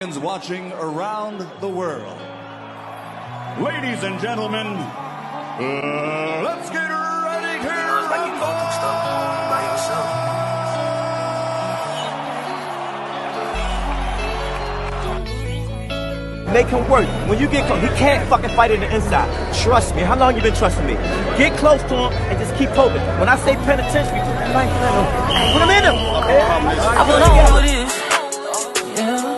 Watching around the world. Ladies and gentlemen, let's get ready to rumble! Make him work. When you get close, he can't fucking fight in the inside. Trust me. How long you been trusting me? Get close to him and just keep poking. When I say penitentiary, put that knife in him. Put him in him. Okay? I put on with this. Yeah.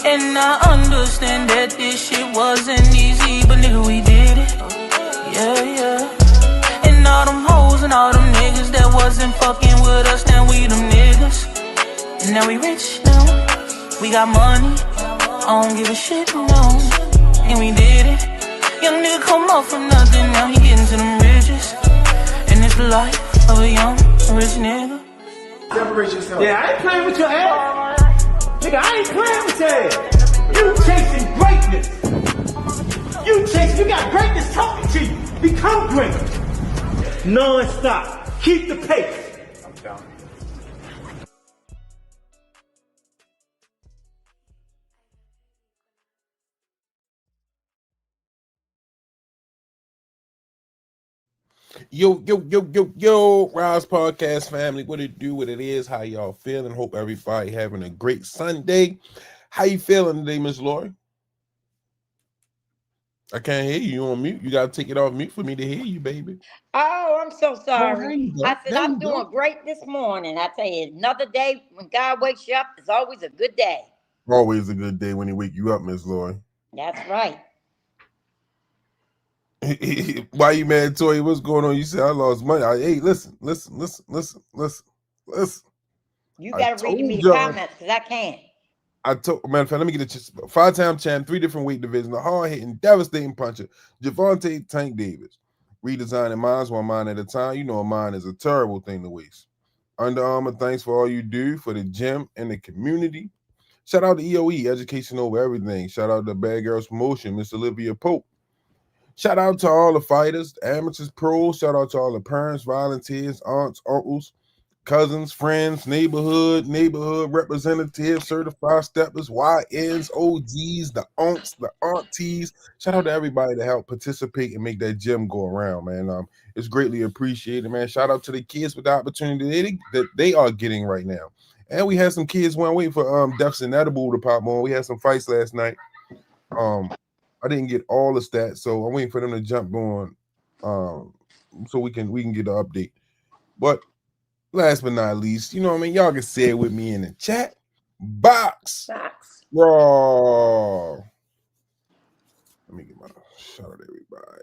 And I understand that this shit wasn't easy, but nigga, we did it. Yeah, yeah. And all them hoes and all them niggas that wasn't fucking with us, now we them niggas. And now we rich now. We got money. I don't give a shit, no. And we did it. Young nigga come up from nothing, now he getting to them riches. And it's the life of a young, rich nigga. Separate yourself. Yeah, I ain't playing with your ass. Nigga, I ain't playing with your ass. You chasing greatness. You got greatness talking to you. Become great. Non-stop. Keep the pace. I'm down. Yo, Rize Podcast family, what it do, what it is, how y'all feeling? Hope everybody having a great Sunday. How you feeling today, Miss Lori? I can't hear you on mute. You got to take it off mute for me to hear you, baby. Oh, I'm so sorry. I said I'm doing great this morning. I tell you, another day when God wakes you up is always a good day. Always a good day when he wake you up, Miss Lori. That's right. Why you mad, Toy? What's going on? You said I lost money. Hey, listen. You got to read me the comments because I can't. Matter of fact, let me get a 5-time champ, 3 different weight divisions, a hard-hitting, devastating puncher, Javante Tank Davis. Redesigning minds one mind at a time. You know a mind is a terrible thing to waste. Under Armour, thanks for all you do for the gym and the community. Shout out to EOE, education over everything. Shout out to Bad Girls Promotion, Miss Olivia Pope. Shout out to all the fighters, amateurs, pros. Shout out to all the parents, volunteers, aunts, uncles, cousins, friends, neighborhood representatives, certified steppers, YNs, OGs, the aunts, the aunties. Shout out to everybody that helped participate and make that gym go around, man. It's greatly appreciated, man. Shout out to the kids with the opportunity that they are getting right now. And we had some kids waiting for Deaths Inedible to pop on. We had some fights last night. I didn't get all the stats, so I'm waiting for them to jump on, so we can get an update. But last but not least, you know what I mean? Y'all can say it with me in the chat. Box. Raw. Let me get my shout out to everybody.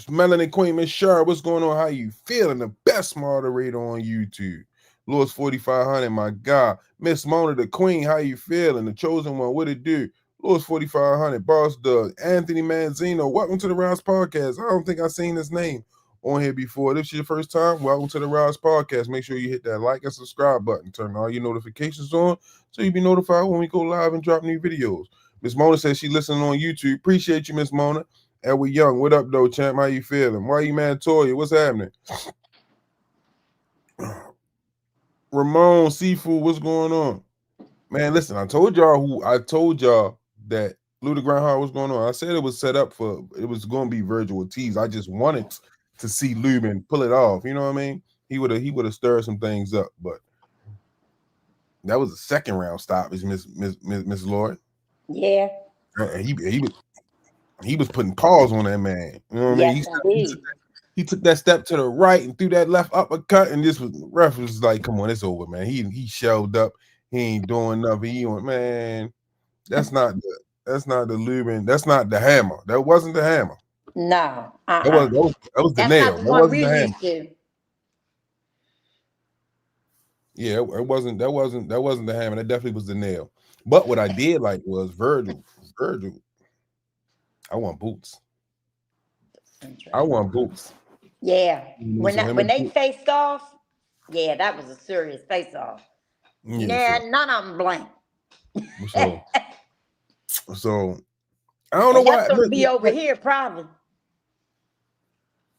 Melanie Queen, Miss Shar, what's going on? How you feeling? The best moderator on YouTube. Lewis 4500, my God. Miss Mona the Queen, how you feeling? The chosen one, what it do? Lewis 4500, Boss Doug, Anthony Manzino. Welcome to the Rize Podcast. I don't think I've seen his name on here before. If this is your first time, welcome to the Rize Podcast. Make sure you hit that like and subscribe button. Turn all your notifications on so you'll be notified when we go live and drop new videos. Miss Mona says she listening on YouTube. Appreciate you, Miss Mona. Edward Young, what up, though, champ? How you feeling? Why you mad, Toya? What's happening? Ramon Seafood, what's going on? Man, listen, I told y'all that Lou the Groundhog was going on. I said it was set up it was going to be Virgil Ortiz. I just wanted to see Lubin pull it off. You know what I mean? He would have stirred some things up, but that was a second round stoppage, Miss Lord. Yeah. He was putting paws on that man. You know what I mean? He took that step to the right and threw that left uppercut, and ref was like, "Come on, it's over, man." He shelled up. He ain't doing nothing. Man. That's not the Lubin. That's not the hammer. That wasn't the hammer. No. That was the nail. That wasn't the hammer. Yeah, it wasn't. That wasn't the hammer. That definitely was the nail. But what I did like was Virgil. I want boots. Yeah. When they faced off, yeah, that was a serious face off. Yeah, none of them blank. So I don't know why. That's gonna be over here, probably.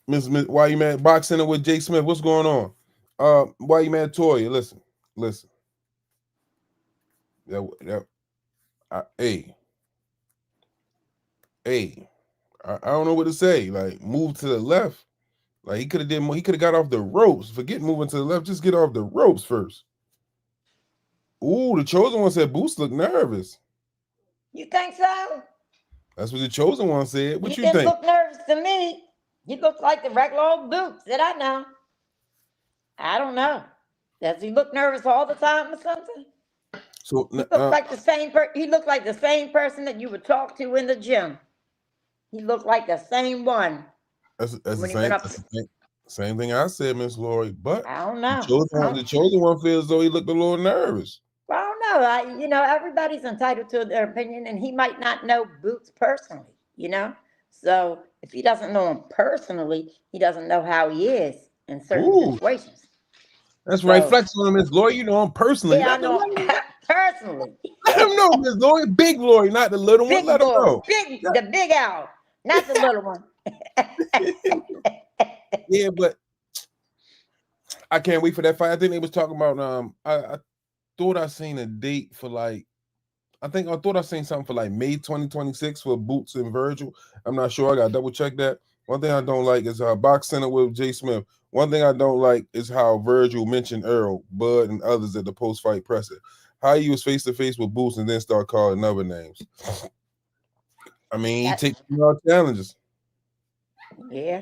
Miss, why you mad? Boxing with Jay Smith. What's going on? Why you mad, Toya? Listen. Hey, I don't know what to say. Like, move to the left. Like, he could have did more. He could have got off the ropes. Forget moving to the left. Just get off the ropes first. Ooh, the chosen one said Boots look nervous. You think so? That's what the chosen one said. What He you didn't think? look nervous to me. He looked like the regular old Boots that I know. I don't know. Does he look nervous all the time or something? So He looked like the same he looked like the same person that you would talk to in the gym. He looked like the same one. That's the same thing I said, Miss Lori. But I don't know. The chosen one feels as though he looked a little nervous. Well, I don't know. Everybody's entitled to their opinion, and he might not know Boots personally, So if he doesn't know him personally, he doesn't know how he is in certain situations. That's right. Flex on him, Miss Lori. You know him personally. Yeah, I know him personally. Let him know, Miss Lori. Big Lori, not the little one. Let him know. The big owl, not the little one. Yeah, but I can't wait for that fight. I think they was talking about I thought I seen a date for I thought I seen something for May 2026 for Boots and Virgil. I'm not sure. I gotta double check that. One thing I don't like is Box Center with Jay Smith. One thing I don't like is how Virgil mentioned Earl, Bud, and others at the post-fight presser. How he was face-to-face with Boots and then start calling other names. I mean, he takes challenges. Yeah.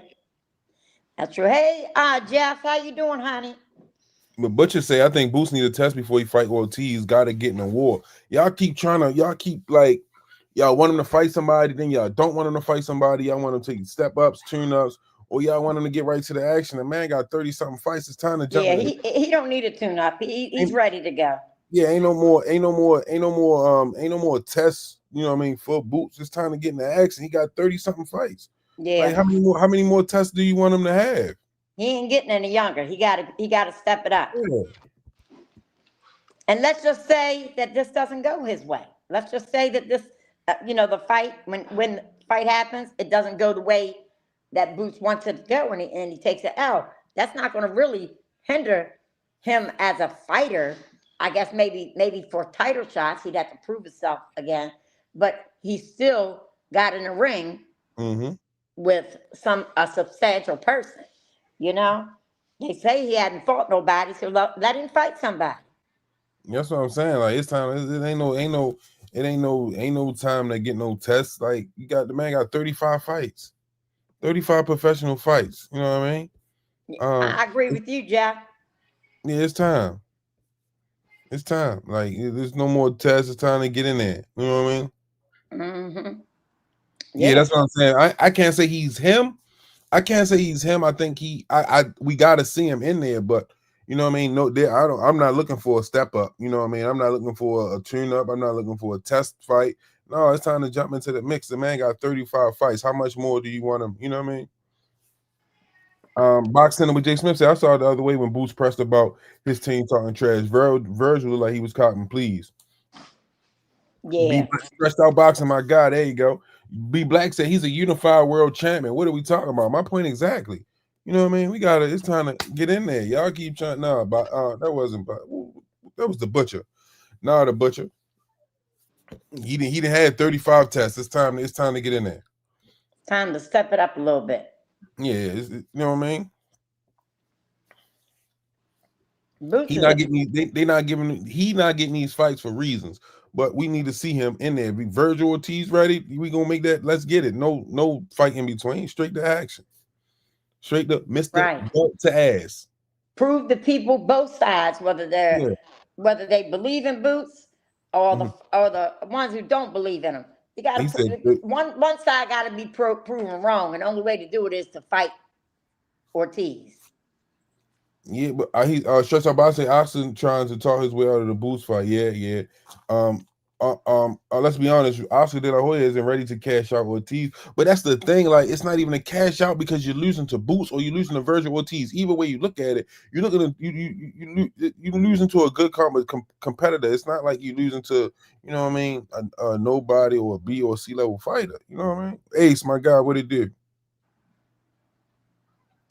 That's true. Hey, Jeff, how you doing, honey? But Butcher say, I think Boots need a test before he fight Ortiz. Got to get in a war. Y'all keep y'all want him to fight somebody, then y'all don't want him to fight somebody. Y'all want him to take step-ups, tune-ups, or y'all want him to get right to the action. The man got 30-something fights. It's time to jump. Yeah, he don't need a tune-up. He's ready to go. Yeah, ain't no more tests, for Boots. It's time to get in the action. He got 30-something fights. Yeah. Like, how many more tests do you want him to have? He ain't getting any younger. He gotta step it up. Yeah. And let's just say that this doesn't go his way. Let's just say that this, the fight, when the fight happens, it doesn't go the way that Boots wants it to go, and he takes it out. That's not going to really hinder him as a fighter. I guess maybe for title shots, he'd have to prove himself again. But he still got in the ring with a substantial person. They say he hadn't fought nobody, so let him fight somebody. That's what I'm saying. Like, it's time. It ain't no time to get no tests. Like, the man got 35 fights, 35 professional fights. You know what I mean? I agree with you, Jack. Yeah, it's time. It's time. Like, there's no more tests. It's time to get in there. You know what I mean? Mm-hmm. Yeah, that's what I'm saying. I can't say he's him. I can't say he's him. I think we got to see him in there, but you know what I mean? No, I'm not looking for a step up. You know what I mean? I'm not looking for a tune up. I'm not looking for a test fight. No, it's time to jump into the mix. The man got 35 fights. How much more do you want him? You know what I mean? Box Center with Jay Smith said, I saw it the other way when Boots pressed about his team talking trash. Virgil looked like he was cotton pleased. Yeah. Stressed out boxing, my God. There you go. B Black said he's a unified world champion. What are we talking about? My point exactly. You know what I mean? It's time to get in there. Y'all keep trying. That was the Butcher. The Butcher. He didn't have 35 tests. It's time to get in there. Time to step it up a little bit. Yeah, you know what I mean? He not getting these fights for reasons. But we need to see him in there. Be Virgil Ortiz ready? We gonna make that. Let's get it. No fight in between. Straight to action. Straight to Mr. Butt to ass. Prove the people both sides whether they believe in Boots or the ones who don't believe in them. You got to one side got to be proven wrong, and the only way to do it is to fight Ortiz. Yeah, but he stretch out boxing. Oxen trying to talk his way out of the Boots fight. Yeah. Let's be honest. Oscar De La Hoya isn't ready to cash out Ortiz, but that's the thing. Like, it's not even a cash out because you're losing to Boots or you're losing to Virgil Ortiz. Either way you look at it, you're looking at you losing to a good competitor. It's not like you're losing to what I mean, a nobody or a B or C level fighter. You know what I mean? Ace, my God, what it did.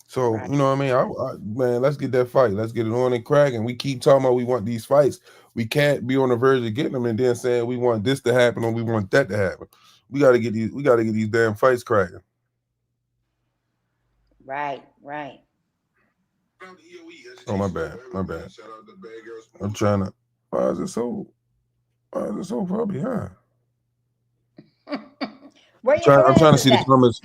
So, you know what I mean? Man, let's get that fight. Let's get it on and cracking. We keep talking about we want these fights. We can't be on the verge of getting them and then saying we want this to happen or we want that to happen. We got to get these damn fights cracking. Right. Oh, my bad. I'm trying to. Why is it so far behind? Where I'm trying to see the comments.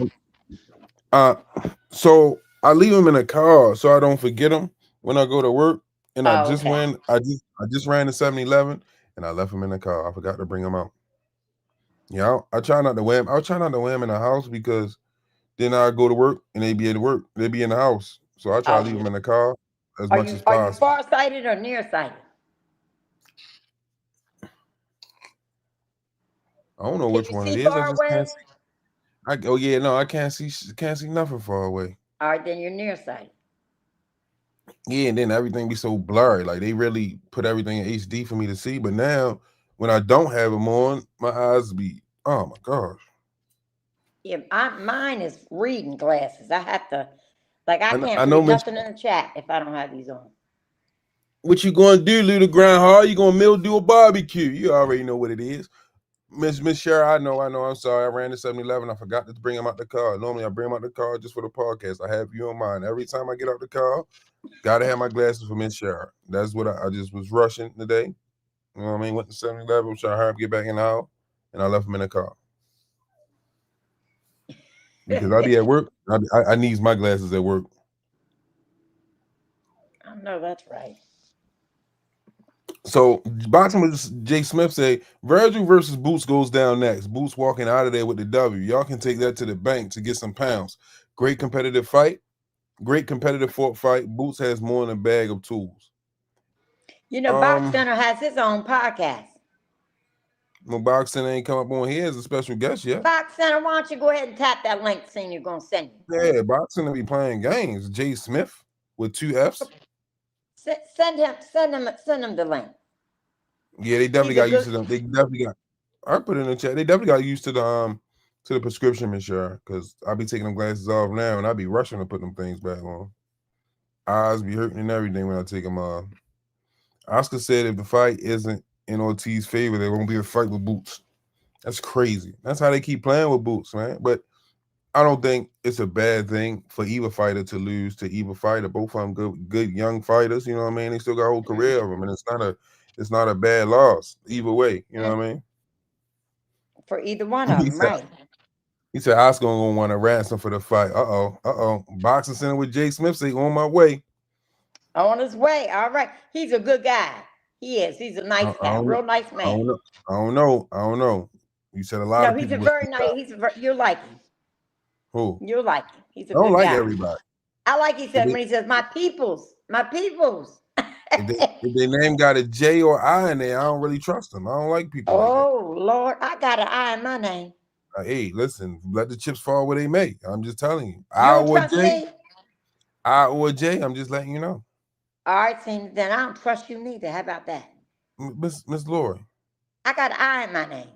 So I leave them in a car so I don't forget them when I go to work. And I just ran to 7-Eleven and I left them in the car. I forgot to bring them out. Yeah, I try not to wear them. I try not to wear them in the house because then I go to work and they be at work. They be in the house. So I try to leave them in the car as much as possible. Are you farsighted or nearsighted? I don't know which one it is. I just can't see. I can't see nothing far away. All right, then you're nearsighted. Yeah, and then everything be so blurry. Like they really put everything in HD for me to see. But now when I don't have them on, my eyes be, oh my gosh. Yeah, mine is reading glasses. I have to, I can't read nothing in the chat if I don't have these on. What you gonna do, little grind hard? You gonna mildew a barbecue? You already know what it is. Miss Sherry, I know. I'm sorry. I ran to 7-Eleven. I forgot to bring them out the car. Normally, I bring them out the car just for the podcast. I have you on mine. Every time I get out the car, gotta have my glasses for Miss Sherry. That's what I just was rushing today. You know what I mean? Went to 7-Eleven, trying to hurry up, get back in the house, and I left them in the car. Because I be at work. I need my glasses at work. I know that's right. So boxing with Jay Smith say Virgil versus Boots goes down next. Boots walking out of there with the W. Y'all can take that to the bank to get some pounds. Great competitive fight. Great competitive fight. Boots has more than a bag of tools. You know, Box Center has his own podcast. Well, Box Center ain't come up on here as a special guest yet. Box Center, why don't you go ahead and tap that link saying you're gonna send you? Yeah, Box Center be playing games. Jay Smith with 2 F's. Send him the link. Yeah, they definitely got used to them. They definitely got. I put it in the chat. They definitely got used to the prescription, Miss Sherry, because I be taking them glasses off now, and I be rushing to put them things back on. Eyes be hurting and everything when I take them off. Oscar said if the fight isn't in Ortiz's favor, there won't be a fight with Boots. That's crazy. That's how they keep playing with Boots, man. But I don't think it's a bad thing for either fighter to lose to either fighter. Both of them good young fighters. You know what I mean? They still got a whole career of them, and it's not a bad loss either way. You know what I mean? For either one of them, right? He said Oscar gonna want a ransom for the fight. Boxing Center with Jay Smith say on my way. On his way. All right. He's a good guy. He is. He's a nice guy. Real nice man. I don't know. You said a lot of people. No, he's a very nice. You're like him. Who? You're like him. He's a good guy. I don't like guy. everybody. I like when he says, my peoples. If their name got a J or I in there, I don't really trust them. I don't like people. Oh, Lord. I got an I in my name. Hey, listen, let the chips fall where they may. I'm just telling you. I or J, I'm just letting you know. All right, then I don't trust you neither. How about that? Miss Lori. I got an I in my name.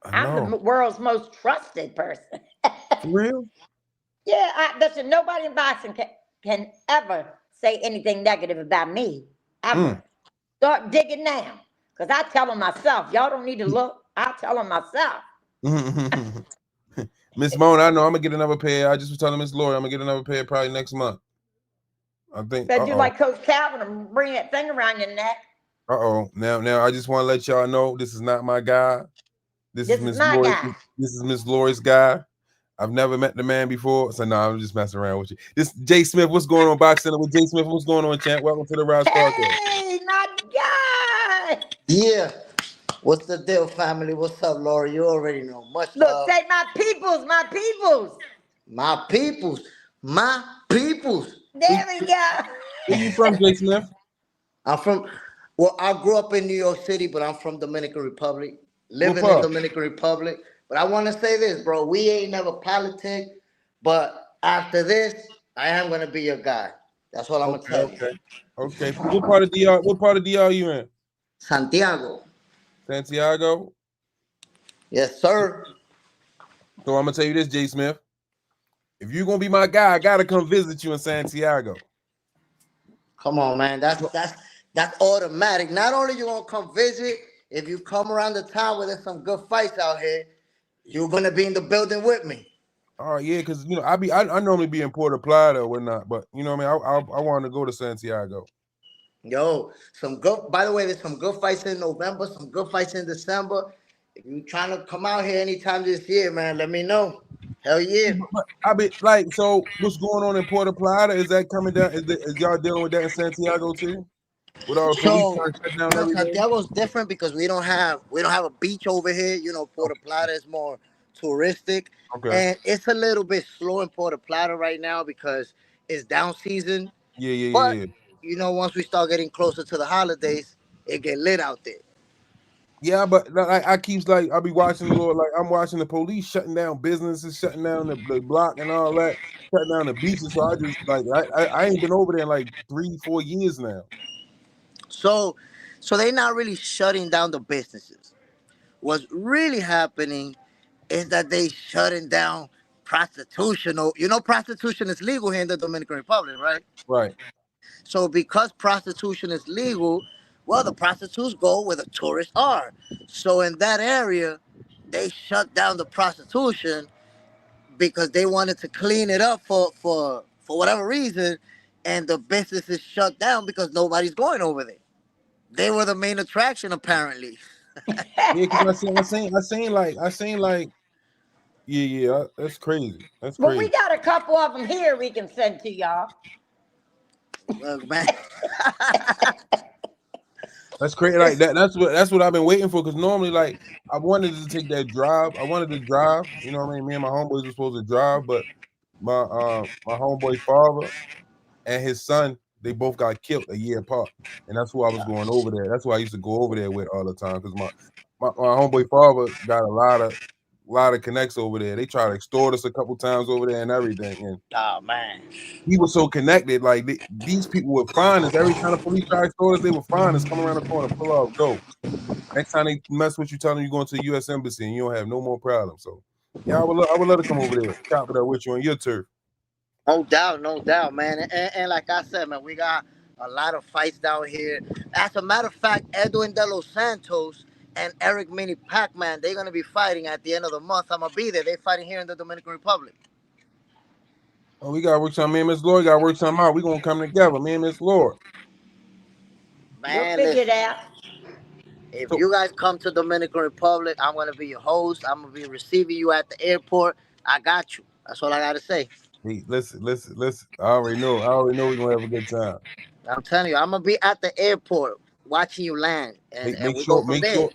I'm the world's most trusted person. For real? Yeah, listen, nobody in boxing can ever say anything negative about me. Ever. Start digging now. Because I tell them myself. Y'all don't need to look. I tell them myself. Miss Mona, I know I'm going to get another pair. I just was telling Miss Lori I'm going to get another pair probably next month. I think. Said you like Coach Calvin and bring that thing around your neck. Now I just want to let y'all know this is not my guy. This is Miss Lori. This is Miss Lori's guy. I've never met the man before, so no, I'm just messing around with you. This Jay Smith, what's going on, Box Center with Jay Smith? What's going on, champ? Welcome to the Rize Podcast. Hey, not guy. Yeah. What's the deal, family? What's up, Lori? You already know. Much love. Look, say my peoples. My peoples. There we go. Where you from, Jay Smith? I grew up in New York City, but I'm from Dominican Republic. Living in Dominican Republic. But I want to say this, bro. We ain't never politic, but after this, I am going to be your guy. That's what I'm going to tell you. Okay. What part of DR you in? Santiago. Yes, sir. So I'm going to tell you this, Jay Smith. If you're going to be my guy, I got to come visit you in Santiago. Come on, man. That's automatic. Not only you gonna come visit, if you come around the town where there's some good fights out here, you're gonna be in the building with me. Oh yeah, because you know I normally be in Puerto Plata or whatnot, but you know what I mean. I want to go to Santiago. Yo, some good. By the way, there's some good fights in November, some good fights in December. If you trying to come out here anytime this year, man, let me know. Hell yeah. But I be like, so what's going on in Puerto Plata? Is that coming down? Is y'all dealing with that in Santiago too? With all the police So trying to shut down no, everything? Santiago's different because we don't have a beach over here. You know, Puerto Plata is more touristic, Okay. and it's a little bit slow in Puerto Plata right now because it's down season. But Yeah. you know, once we start getting closer to the holidays, it get lit out there. Yeah, but I keeps like I'll be watching the Lord, like I'm watching the police shutting down businesses, shutting down the block and all that, shutting down the beaches. So I just like I ain't been over there in like 3-4 years now. So, so they're not really shutting down the businesses. What's really happening is that they shutting down prostitution. You know, prostitution is legal here in the Dominican Republic, right? Right. So because prostitution is legal, well, the prostitutes go where the tourists are. So in that area, they shut down the prostitution because they wanted to clean it up for whatever reason, and the business is shut down because nobody's going over there. They were the main attraction, apparently. Yeah, because I seen like yeah, that's crazy. That's Well, we crazy. got a couple of them here we can send to y'all. Look, man. That's crazy. Like that's what I've been waiting for. Because normally, like I wanted to take that drive. I wanted to drive. You know what I mean? Me and my homeboys were supposed to drive, but my homeboy father and his son, they both got killed a year apart, and that's who I was going over there. That's who I used to go over there with all the time. Because my homeboy father got a lot of connects over there. They tried to extort us a couple times over there and everything, and Oh man. he was so connected. Like these people would find us every time the police tried to extort us. They would find us, come around the corner, pull off, go. Next time they mess with you, tell them you're going to the U.S. Embassy and you don't have no more problems. So, yeah, I would love to come over there, chop it up with you on your turf. No doubt, man. And like I said, man, we got a lot of fights down here. As a matter of fact, Edwin De Los Santos and Eric Mini Pac-Man, they're gonna be fighting at the end of the month. I'm gonna be there. They're fighting here in the Dominican Republic. Oh, we got to work something. Me and Miss Lord got to work something out. We're going to come together, me and Miss Lord. We'll Man, figure it listen. out. If So, you guys come to Dominican Republic, I'm gonna be your host. I'm gonna be receiving you at the airport. I got you. That's all I gotta say. hey, listen. I already know we're going to have a good time. I'm telling you, I'm gonna be at the airport watching you land, and, Make, and make we go sure, from make there. sure,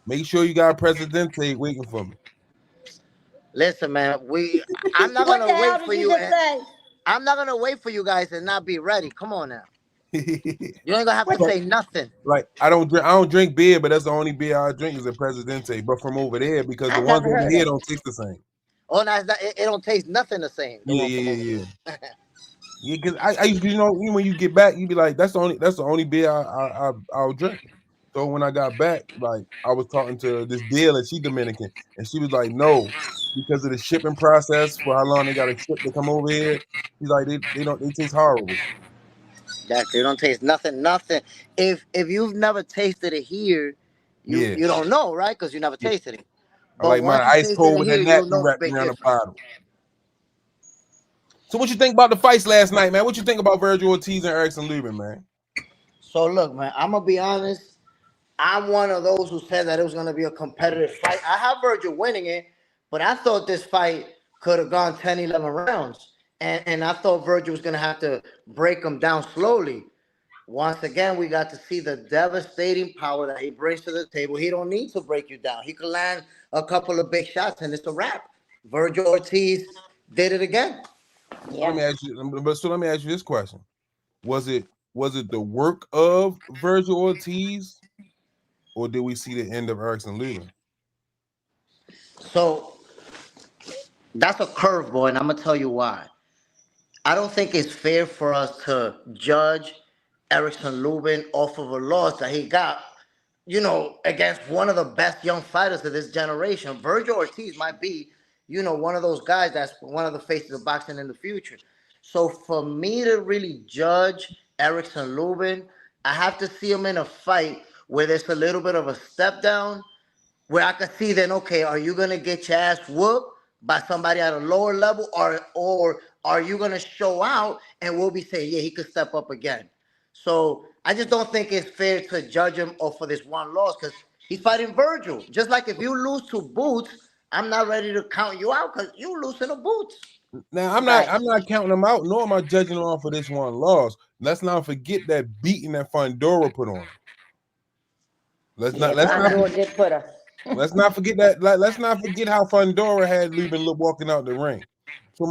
make sure you got Presidente waiting for me. Listen, man, I'm not What gonna the hell wait did for you you. just say? I'm not gonna wait for you guys and not be ready. Come on now. You ain't gonna have to What? say nothing. Like I don't drink beer, but that's the only beer I drink is a Presidente. But from over there, because I the ones never over heard here of don't it. taste the same. Oh, no, it don't taste nothing the same. The one from over Yeah. there. Yeah, because I used to, you know, when you get back, you be like, that's the only beer I'll drink. So when I got back, like I was talking to this dealer, she Dominican, and she was like, no, because of the shipping process for how long they gotta ship to come over here. She's like, they taste horrible. That they don't taste nothing. If you've never tasted it here, you Yeah, you don't know, right? Because you never yeah. tasted it. I But like mine once you ice tasted cold it with the here, net you'll you know the wrapped big around the difference. bottle. So what you think about the fights last night, man? What you think about Virgil Ortiz and Erickson Lubin, man? So look, man, I'm gonna be honest. I'm one of those who said that it was gonna be a competitive fight. I have Virgil winning it, but I thought this fight could have gone 10, 11 rounds. And I thought Virgil was gonna have to break him down slowly. Once again, we got to see the devastating power that he brings to the table. He don't need to break you down. He could land a couple of big shots and it's a wrap. Virgil Ortiz did it again. So let Yeah. me ask you this question: Was it the work of Virgil Ortiz, or did we see the end of Erickson Lubin? So that's a curveball, and I'm gonna tell you why. I don't think it's fair for us to judge Erickson Lubin off of a loss that he got, against one of the best young fighters of this generation. Virgil Ortiz might be, one of those guys that's one of the faces of boxing in the future. So for me to really judge Erickson Lubin, I have to see him in a fight where there's a little bit of a step down, where I could see then, okay, are you gonna get your ass whooped by somebody at a lower level, or are you gonna show out and we'll be saying, yeah, he could step up again. So I just don't think it's fair to judge him off for this one loss because he's fighting Virgil. Just like if you lose to Boots, I'm not ready to count you out because you losing to Boots. Now I'm not counting them out, nor am I judging them off for this one loss. Let's not forget that beating that Fundora put on him. Let's not forget that. Let's not forget how Fundora had Lubin walking out the ring. So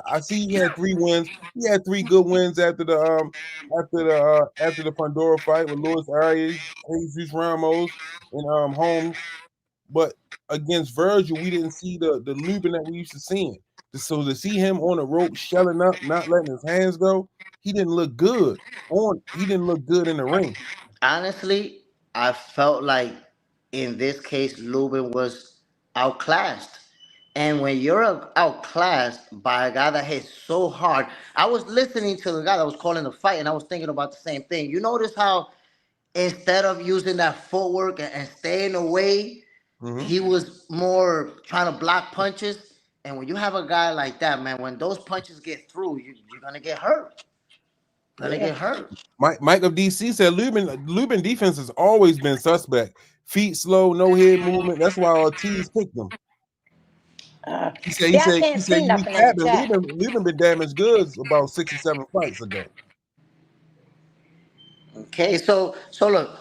I see he had 3 wins. He had 3 good wins after the Fundora fight with Luis Arias, Jesus Ramos, and Holmes. But against Virgil, we didn't see the Lubin that we used to seeing. So to see him on the rope, shelling up, not letting his hands go, he didn't look good. He didn't look good in the ring. Honestly, I felt like in this case, Lubin was outclassed. And when you're outclassed by a guy that hits so hard, I was listening to the guy that was calling the fight, and I was thinking about the same thing. You notice how instead of using that footwork and staying away, he was more trying to block punches. And when you have a guy like that, man, when those punches get through, you're gonna get hurt. Get hurt. Mike of DC said Lubin defense has always been suspect. Feet slow, no head movement. That's why Ortiz picked them. He said Lubin been damaged goods about 6 or 7 fights ago. Okay, so look,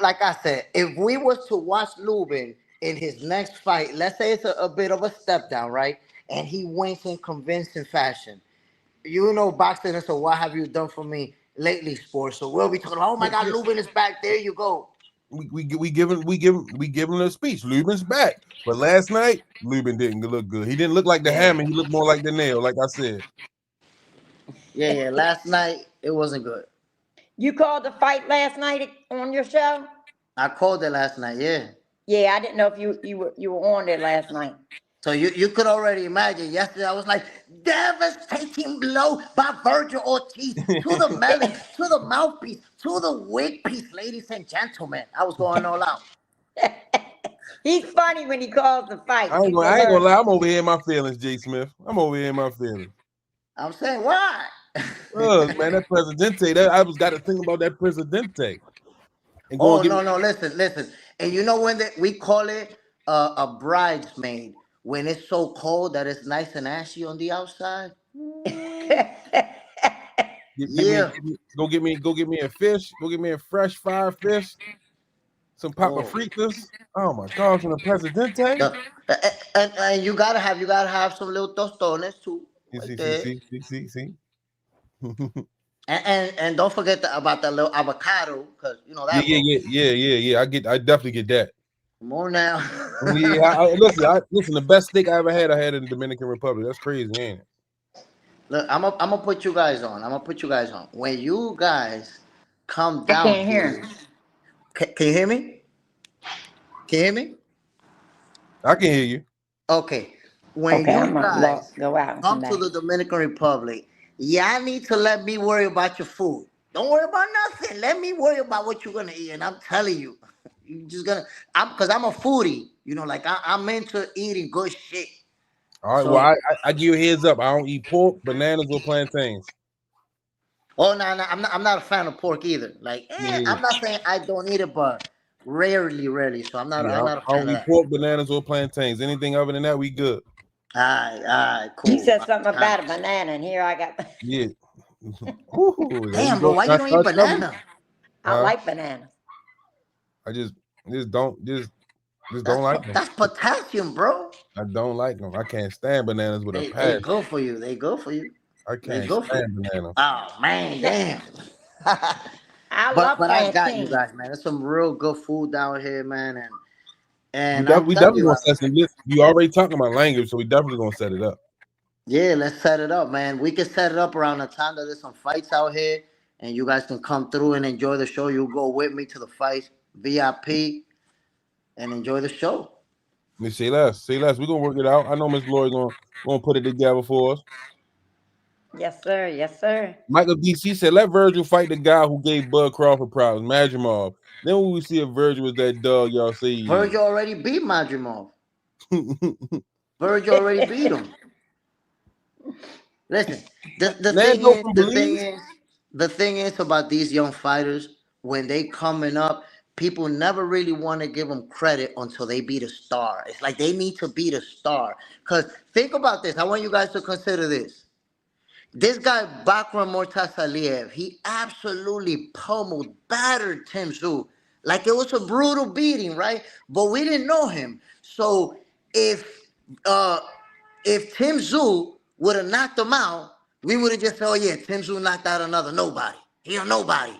like I said, if we was to watch Lubin in his next fight, let's say it's a bit of a step down, right? And he wins in convincing fashion. You know boxing, so what have you done for me lately, sports? So we'll be talking about, oh my God, Lubin is back. There you go. We give him a speech. Lubin's back. But last night, Lubin didn't look good. He didn't look like the hammer. He looked more like the nail, like I said. Yeah. Last night, it wasn't good. You called the fight last night on your show? I called it last night, yeah. Yeah, I didn't know if you were on there last night. So you could already imagine. Yesterday, I was like, devastating blow by Virgil Ortiz to the melon, to the mouthpiece, to the wig piece, ladies and gentlemen. I was going all out. He's funny when he calls the fight. I ain't gonna lie. I'm over here in my feelings, J. Smith. I'm over here in my feelings. I'm saying, why? Look, man, that Presidente, I was got to think about that Presidente. Oh, no, listen. And you know when we call it a bridesmaid, when it's so cold that it's nice and ashy on the outside? Go get me a fish. Go get me a fresh fire fish. Some papa fritas. Oh my gosh, from the Presidente. And you gotta have some little tostones too. See. And don't forget about the little avocado, because you know that. Yeah. I definitely get that. Come on now. Listen. The best steak I ever had in the Dominican Republic. That's crazy, ain't it? Look, I'm gonna put you guys on. When you guys come down, I can't hear. Can you hear me? I can hear you. Okay. When you guys go out come to the Dominican Republic, y'all need to let me worry about your food. Don't worry about nothing. Let me worry about what you're gonna eat. And I'm telling you, you just because I'm a foodie. You know, like I'm into eating good shit. All right. So, well, I give you a heads up. I don't eat pork, bananas, or plantains. Oh no, I'm not a fan of pork either. Like, I'm not saying I don't eat it, but rarely. So I'm not a fan I don't eat pork, bananas, or plantains. Anything other than that, we good. All right, cool. You said something about a banana, and here I got. Yeah. Damn, bro, why you don't eat banana? I like bananas. I just don't like them. That's potassium, bro. I don't like them. I can't stand bananas with a passion. They go for you. I can't stand bananas. Oh man, damn. But I got you guys, man. There's some real good food down here, man, and we definitely gonna set some. You already talking about language, so we definitely gonna set it up. Yeah, let's set it up, man. We can set it up around the time that there's some fights out here, and you guys can come through and enjoy the show. You go with me to the fights, VIP, and enjoy the show. Let me say less. We're gonna work it out. I know Miss Lloyd gonna put it together for us. Yes, sir. Yes, sir. Michael DC said, let Virgil fight the guy who gave Bud Crawford problems, Madrimov. Then when we see if Virgil was that dog y'all say he Virgil already beat Madrimov. Virgil already beat him. Listen, the thing is about these young fighters, when they coming up, people never really want to give them credit until they beat a star. It's like they need to beat a star. Because think about this. I want you guys to consider this. This guy, Bakram Mortasaliev, he absolutely pummeled, battered Tim Tszyu. Like it was a brutal beating, right? But we didn't know him. So if Tim Tszyu would have knocked him out, we would have just said, oh yeah, Tim Tszyu knocked out another nobody. He a nobody.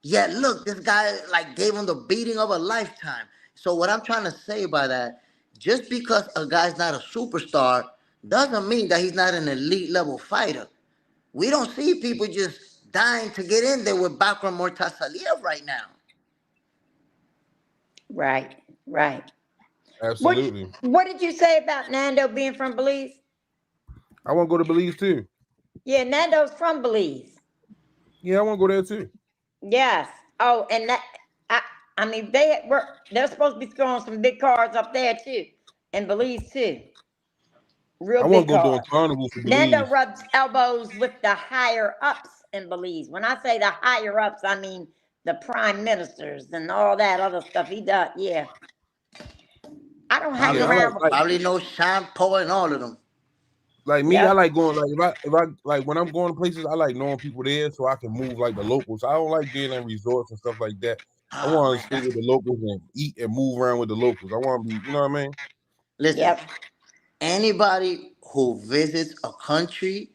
Yet look, this guy like gave him the beating of a lifetime. So what I'm trying to say by that, just because a guy's not a superstar doesn't mean that he's not an elite level fighter. We don't see people just dying to get in there with Bakram Mortasaliev right now. Right, right. Absolutely. What did you say about Nando being from Belize? I want to go to Belize too. Yeah, Nando's from Belize. Yeah, I want to go there too. Yes. Oh, and that I mean they're supposed to be throwing some big cards up there too, in Belize too. Real I big want to go cards. to a carnival for Belize. Nando rubs elbows with the higher ups in Belize. When I say the higher ups, I mean the prime ministers and all that other stuff he does. Yeah. I don't hang around with probably know Sean Paul and all of them. Like me, I like going if I like when I'm going to places, I like knowing people there so I can move like the locals. I don't like being in resorts and stuff like that. I want to stay with the locals and eat and move around with the locals. I want to be, you know what I mean? Listen, anybody who visits a country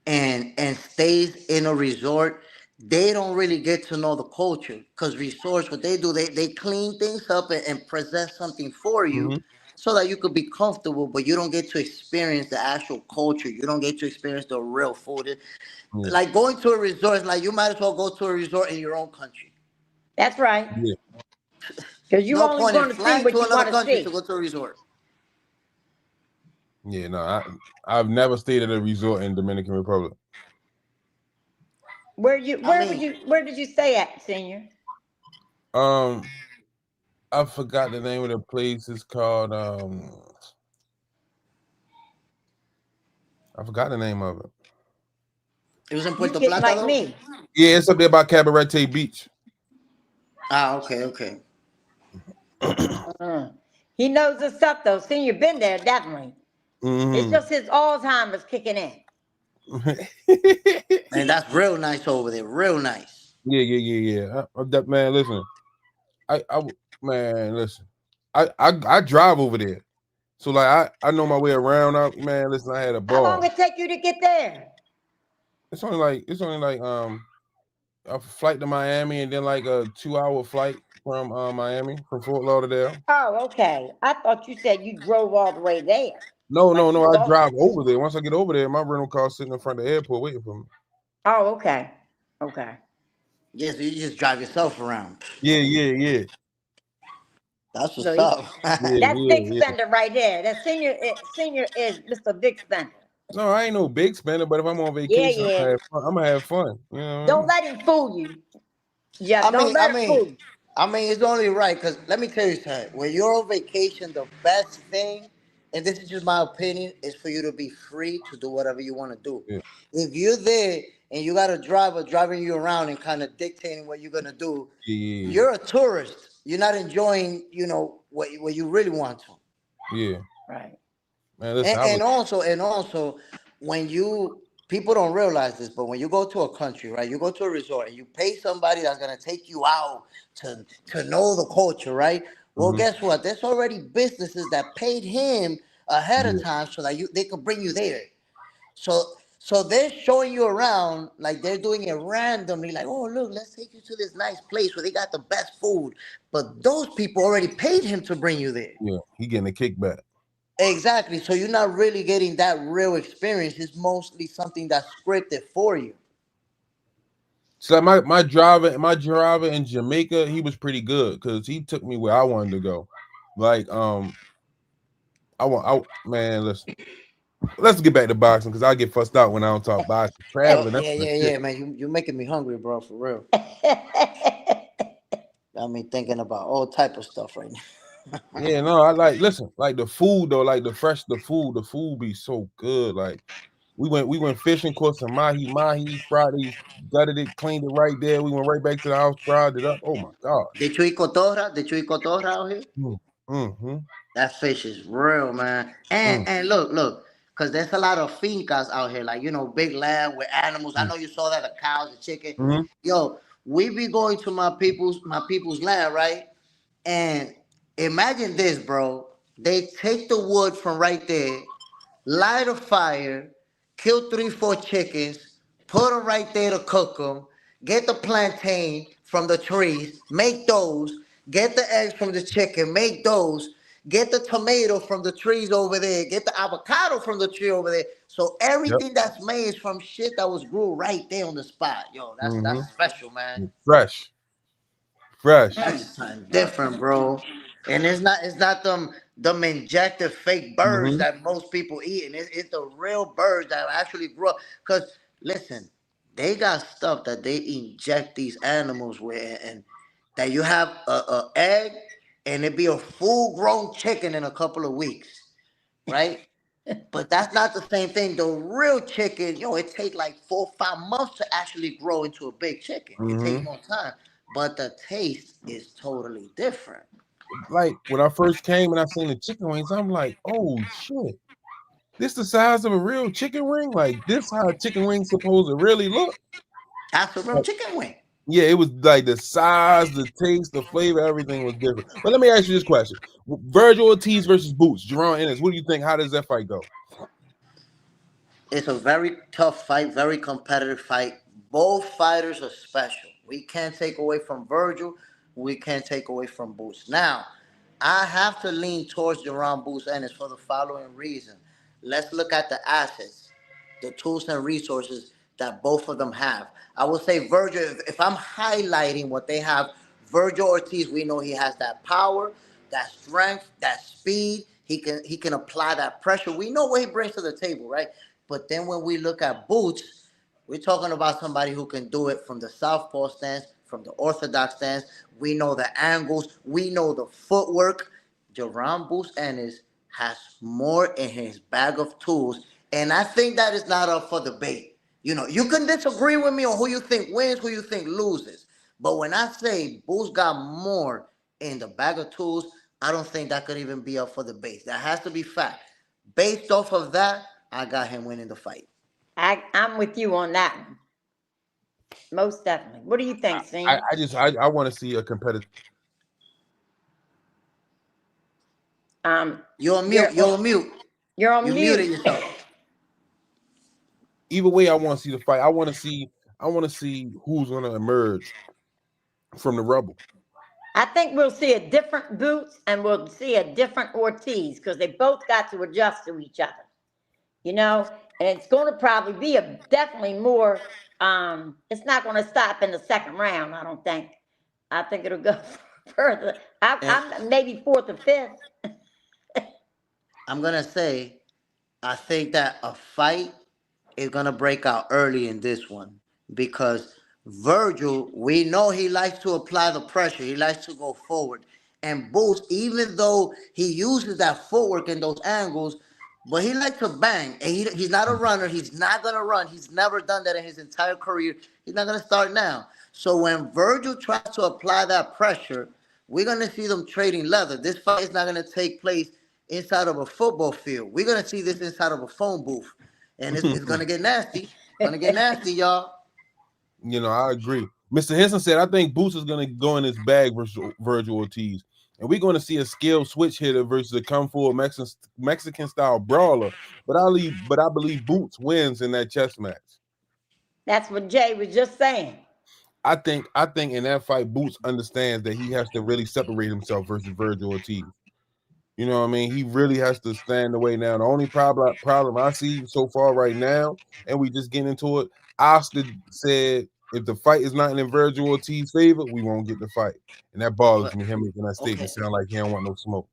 and stays in a resort, they don't really get to know the culture, because resorts, what they do, they clean things up and present something for you so that you could be comfortable, but you don't get to experience the actual culture. You don't get to experience the real food. Like going to a resort is like you might as well go to a resort in your own country. That's right. Yeah. Because you only want to see what you want to see. To go to a resort. Yeah, no, I've never stayed at a resort in Dominican Republic. Where did you stay at, Senior? I forgot the name of the place. It's called I forgot the name of it. It was in Puerto Plata, like me. Yeah, it's up there by Cabarete Beach. Ah, okay. He knows his stuff though. Senior been there, definitely. It's just his Alzheimer's kicking in. And that's real nice over there. Real nice. Yeah. Man, listen. I drive over there. So like I know my way around. Man, listen, I had a ball. How long it take you to get there? It's only like a flight to Miami and then like a 2-hour flight from Miami, from Fort Lauderdale. Oh, okay. I thought you said you drove all the way there. No, I drive over there. Once I get over there, my rental car sitting in front of the airport waiting for me. Oh, okay. Yeah, so you just drive yourself around. Yeah. That's what's up. That's big spender right there. That senior is Mr. Big Spender. No, I ain't no big spender, but if I'm on vacation, I'm gonna have fun. You know? Don't let him fool you. Yeah, don't let him fool you. I mean, it's only right, because let me tell you something. When you're on vacation, the best thing, and this is just my opinion, is for you to be free to do whatever you want to do. Yeah. If you're there and you got a driver driving you around and kind of dictating what you're going to do, you're a tourist. You're not enjoying, what you really want to. Yeah. Right. Man, listen, and also, when people don't realize this, but when you go to a country, right, you go to a resort and you pay somebody that's going to take you out to know the culture, right? Well, guess what? There's already businesses that paid him ahead of time so that they could bring you there. So they're showing you around like they're doing it randomly, like, oh, look, let's take you to this nice place where they got the best food. But those people already paid him to bring you there. Yeah, he getting a kickback. Exactly. So you're not really getting that real experience. It's mostly something that's scripted for you. So my driver in Jamaica, he was pretty good because he took me where I wanted to go. Like man, listen, Let's get back to boxing because I get fussed out when I don't talk boxing. Traveling, that's the shit. Yeah, man. You making me hungry, bro, for real. Got me thinking about all type of stuff right now. Yeah, no, I listen, like the food though, like the food be so good. Like we went fishing, caught some mahi, fried these, gutted it, cleaned it right there. We went right back to the house, fried it up. Oh my god. The Chuy Cotorra out here. Mm-hmm. That fish is real, man. And look, because there's a lot of fincas out here, like big land with animals. I know you saw that, the cows, the chicken. Mm-hmm. Yo, we be going to my people's land, right? And imagine this, bro. They take the wood from right there, light a fire, kill 3, 4 chickens, put them right there to cook them, get the plantain from the trees, make those, get the eggs from the chicken, make those, get the tomato from the trees over there, get the avocado from the tree over there. So everything that's made is from shit that was grew right there on the spot. Yo, that's special, man. Fresh. That's something different, bro. And it's not them injected fake birds that most people eat. And it's the real birds that actually grew up. Because listen, they got stuff that they inject these animals with, and that you have a egg and it be a full grown chicken in a couple of weeks, right? But that's not the same thing. The real chicken, it takes like 4 or 5 months to actually grow into a big chicken. It takes more time, but the taste is totally different. Like when I first came and I seen the chicken wings, I'm like, oh shit, this the size of a real chicken wing? Like this how a chicken wing supposed to really look? That's a real chicken wing. Yeah, it was like the size, the taste, the flavor, everything was different. But let me ask you this question: Virgil Ortiz versus Boots, Jerron Ennis. What do you think? How does that fight go? It's a very tough fight, very competitive fight. Both fighters are special. We can't take away from Virgil. We can't take away from Boots. Now, I have to lean towards Jerron Boots Ennis for the following reason. Let's look at the assets, the tools and resources that both of them have. I will say Virgil, if I'm highlighting what they have, Virgil Ortiz, we know he has that power, that strength, that speed. He can apply that pressure. We know what he brings to the table, right? But then when we look at Boots, we're talking about somebody who can do it from the southpaw stance, from the orthodox stance. We know the angles. We know the footwork. Jerron Boots Ennis has more in his bag of tools. And I think that is not up for debate. You can disagree with me on who you think wins, who you think loses. But when I say Boots got more in the bag of tools, I don't think that could even be up for debate. That has to be fact. Based off of that, I got him winning the fight. I'm with you on that one. Most definitely. What do you think, Sing? I want to see a competitive. You're on mute. You're on mute. You're on You mute. muted yourself. Either way, I want to see the fight. I want to see who's going to emerge from the rubble. I think we'll see a different Boots and we'll see a different Ortiz because they both got to adjust to each other. And it's going to probably be definitely more. It's not going to stop in the second round, I don't think. I think it'll go further. I'm maybe 4th or 5th. I'm going to say, I think that a fight is going to break out early in this one because Virgil, we know he likes to apply the pressure. He likes to go forward. And Boots, even though he uses that footwork in those angles, but he likes to bang. And he's not a runner. He's not going to run. He's never done that in his entire career. He's not going to start now. So when Virgil tries to apply that pressure, we're going to see them trading leather. This fight is not going to take place inside of a football field. We're going to see this inside of a phone booth. And it's going to get nasty. It's going to get nasty, y'all. I agree. Mr. Henson said, I think Boots is going to go in his bag versus Virgil Ortiz. And we're going to see a skilled switch hitter versus a kung fu Mexican style brawler. But I believe Boots wins in that chess match. That's what Jay was just saying. I think in that fight, Boots understands that he has to really separate himself versus Virgil Ortiz. You know what I mean? He really has to stand away now. The only problem I see so far right now, and we just getting into it, Oscar said, if the fight is not in Virgil Ortiz's favor, we won't get the fight. And that bothers me, him making that statement sound like he don't want no smoke.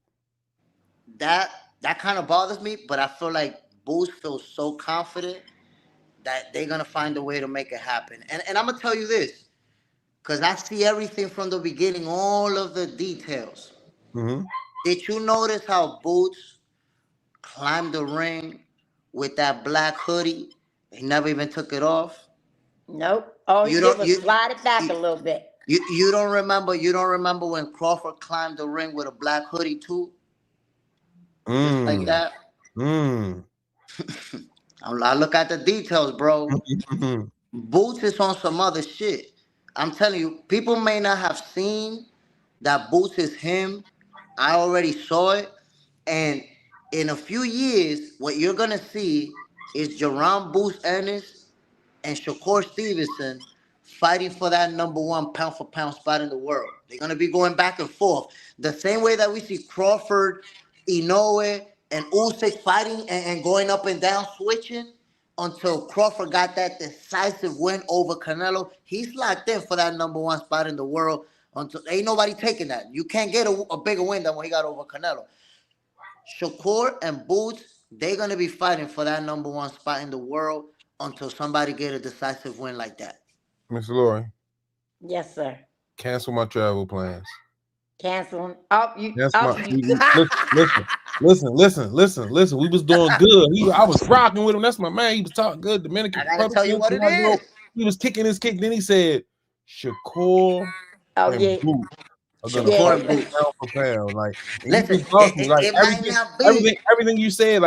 That kind of bothers me, but I feel like Boots feels so confident that they're gonna find a way to make it happen. And I'm gonna tell you this, because I see everything from the beginning, all of the details. Mm-hmm. Did you notice how Boots climbed the ring with that black hoodie? He never even took it off. Nope. All he did was slide it back a little bit. You don't remember when Crawford climbed the ring with a black hoodie too? Just like that. I look at the details, bro. Boots is on some other shit. I'm telling you, people may not have seen that Boots is him. I already saw it. And in a few years, what you're going to see is Jerome Boots Ennis and Shakur Stevenson fighting for that #1 pound-for-pound spot in the world. They're going to be going back and forth. The same way that we see Crawford, Inoue, and Usyk fighting and going up and down, switching, until Crawford got that decisive win over Canelo. He's locked in for that #1 spot in the world. Until ain't nobody taking that. You can't get a bigger win than what he got over Canelo. Shakur and Boots, they're going to be fighting for that #1 spot in the world until somebody get a decisive win like that. Mr. Lori. Yes, sir. Cancel my travel plans. Cancel them. Oh, you. Listen. We was doing good. I was rocking with him. That's my man. He was talking good. Dominican. I gotta tell you what it is. He was kicking his kick. Then he said, Shakur and Boot are gonna fight pound for pound. Like, listen, everything you said,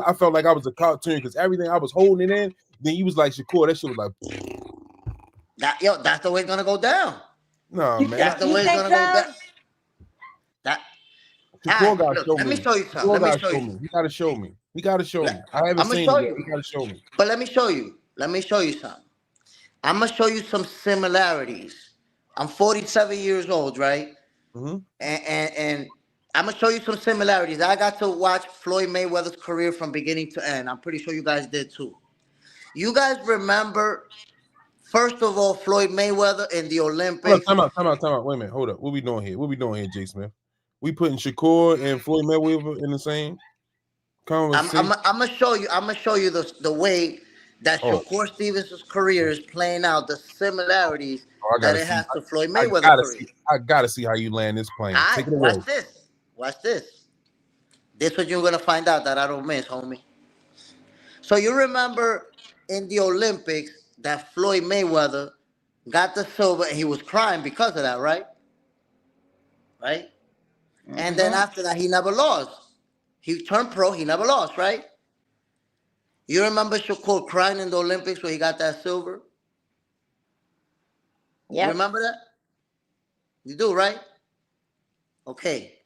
I felt like I was a cartoon because everything I was holding it in. Then you was like, Shakur, that shit was like that's the way it's gonna go down. No, man. That's the way it's gonna go down. Let me show you something. He gotta show me. I haven't seen it yet. He gotta show me. But let me show you something. I'm gonna show you some similarities. I'm 47 years old, right? Mm-hmm. And I'm gonna show you some similarities. I got to watch Floyd Mayweather's career from beginning to end. I'm pretty sure you guys did too. You guys remember, first of all, Floyd Mayweather in the Olympics. Time out. Wait a minute. Hold up. What we doing here? Jay Smith? We putting Shakur and Floyd Mayweather in the same conversation. I'm gonna show you the way that Shakur Stevenson's career is playing out, the similarities that it has to Floyd Mayweather's career. I gotta see how you land this plane. Take it away. Watch this. This is what you're gonna find out that I don't miss, homie. So you remember in the Olympics that Floyd Mayweather got the silver and he was crying because of that, right? Right? Mm-hmm. And then after that, he never lost. He turned pro, he never lost, right? You remember Shakur crying in the Olympics when he got that silver? Yeah. You remember that? You do, right? Okay.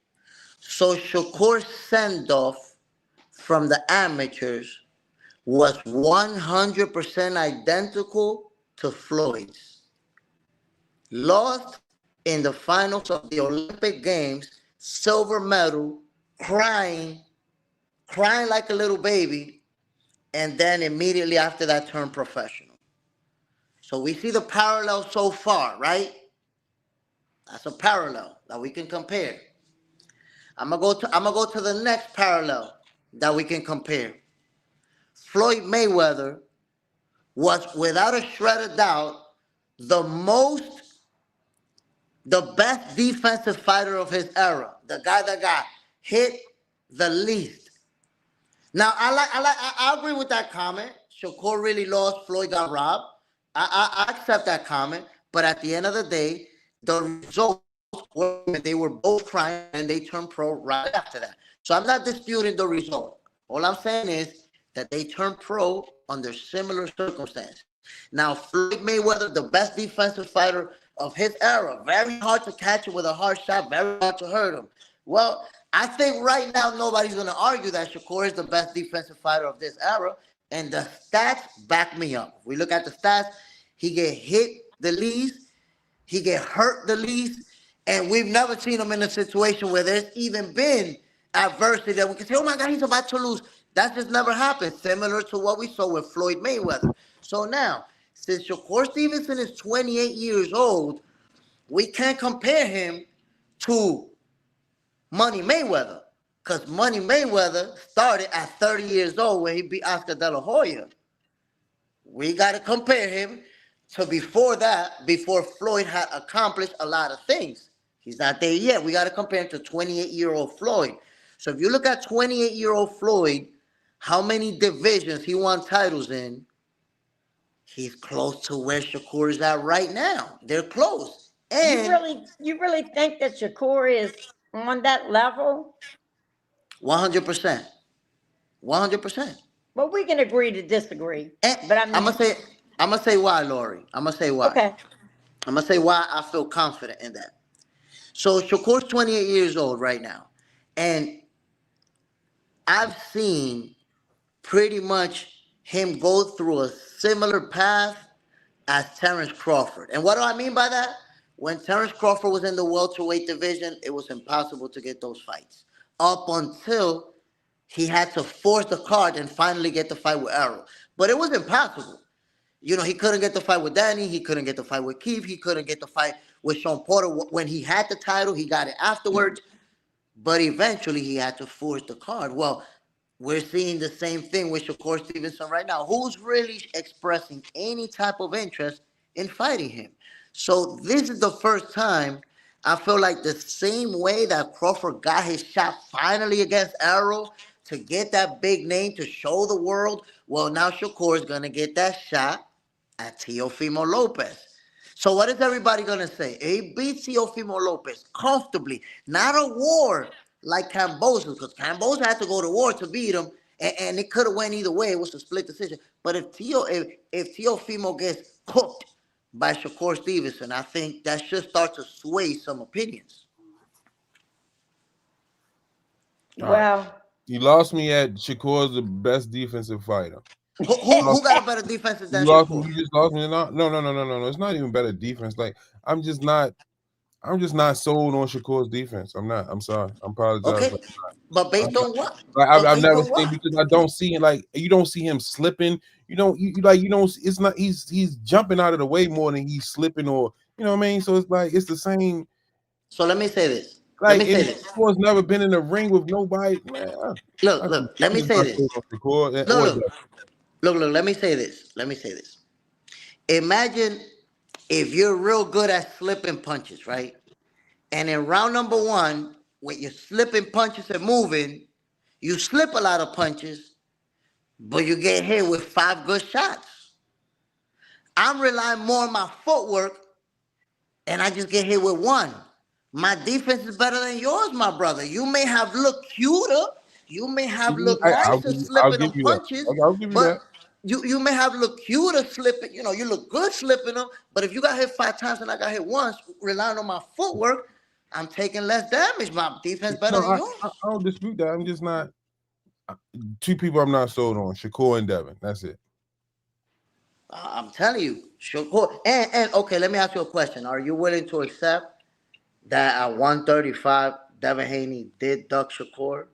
So Shakur's send-off from the amateurs was 100% identical to Floyd's. Lost in the finals of the Olympic Games, silver medal, crying like a little baby, and then immediately after that turned professional. So we see the parallel so far, right? That's a parallel that we can compare. I'm gonna go to the next parallel that we can compare. Floyd Mayweather was, without a shred of doubt, the best defensive fighter of his era. The guy that got hit the least. Now, I agree with that comment. Shakur really lost. Floyd got robbed. I accept that comment. But at the end of the day, the results were they were both crying and they turned pro right after that. So I'm not disputing the result. All I'm saying is that they turned pro under similar circumstances. Now, Floyd Mayweather, the best defensive fighter of his era, very hard to catch him with a hard shot, very hard to hurt him. Well, I think right now nobody's going to argue that Shakur is the best defensive fighter of this era, and the stats back me up. If we look at the stats, he get hit the least, he get hurt the least, and we've never seen him in a situation where there's even been adversity that we can say, oh my God, he's about to lose. That just never happened, similar to what we saw with Floyd Mayweather. So now, since Shakur Stevenson is 28 years old, we can't compare him to Money Mayweather Because Money Mayweather started at 30 years old when he beat Oscar De La Hoya. We got to compare him to before that, before Floyd had accomplished a lot of things. He's not there yet. We got to compare him to 28-year-old Floyd. So if you look at 28-year-old Floyd, how many divisions he won titles in, he's close to where Shakur is at right now. They're close. And you really think that Shakur is on that level? 100%. 100%. Well, we can agree to disagree. But I'm gonna say why, Lori. I'm gonna say why. Okay. I'm gonna say why I feel confident in that. So Shakur's 28 years old right now, and I've seen pretty much him go through a similar path as Terrence Crawford. And what do I mean by that? When Terrence Crawford was in the welterweight division, it was impossible to get those fights up until he had to force the card and finally get the fight with Errol. But it was impossible. You know, he couldn't get the fight with Danny. He couldn't get the fight with Keith. He couldn't get the fight with Sean Porter. When he had the title, he got it afterwards. But eventually, he had to force the card. Well, we're seeing the same thing with Shakur Stevenson right now. Who's really expressing any type of interest in fighting him? So this is the first time I feel like the same way that Crawford got his shot finally against Errol to get that big name to show the world, well, now Shakur is going to get that shot at Teofimo Lopez. So what is everybody going to say? He beat Teofimo Lopez comfortably. Not a war like Kambosos, because Kambosos had to go to war to beat him, and it could have went either way. It was a split decision. But if Teofimo gets cooked by Shakur Stevenson, I think that should start to sway some opinions. Well, you lost me at Shakur's the best defensive fighter. Who got a better defense than Shakur? You just lost me. No. It's not even better defense. Like I'm just not sold on Shakur's defense. I'm not. I'm sorry. I'm apologizing. Okay. But based on what? Like I've never seen, because I don't see it. Like you don't see him slipping. You don't. It's not. He's jumping out of the way more than he's slipping, or you know what I mean. So it's like it's the same. So let me say this. Like Shakur's never been in the ring with nobody. Man, look. Let me say this. Look. Let me say this. Imagine if you're real good at slipping punches, right? And in round number 1, when you're slipping punches and moving, you slip a lot of punches, but you get hit with 5 good shots. I'm relying more on my footwork, and I just get hit with 1. My defense is better than yours, my brother. You may have looked cuter. You may have looked nicer slipping them punches. But you may have looked cuter slipping. You know, you look good slipping them. But if you got hit 5 times and I got hit once, relying on my footwork, I'm taking less damage. My defense better than yours. I don't dispute that. I'm just not. 2 people I'm not sold on: Shakur and Devin. That's it. I'm telling you, Shakur. And okay, let me ask you a question. Are you willing to accept that at 135, Devin Haney did duck Shakur?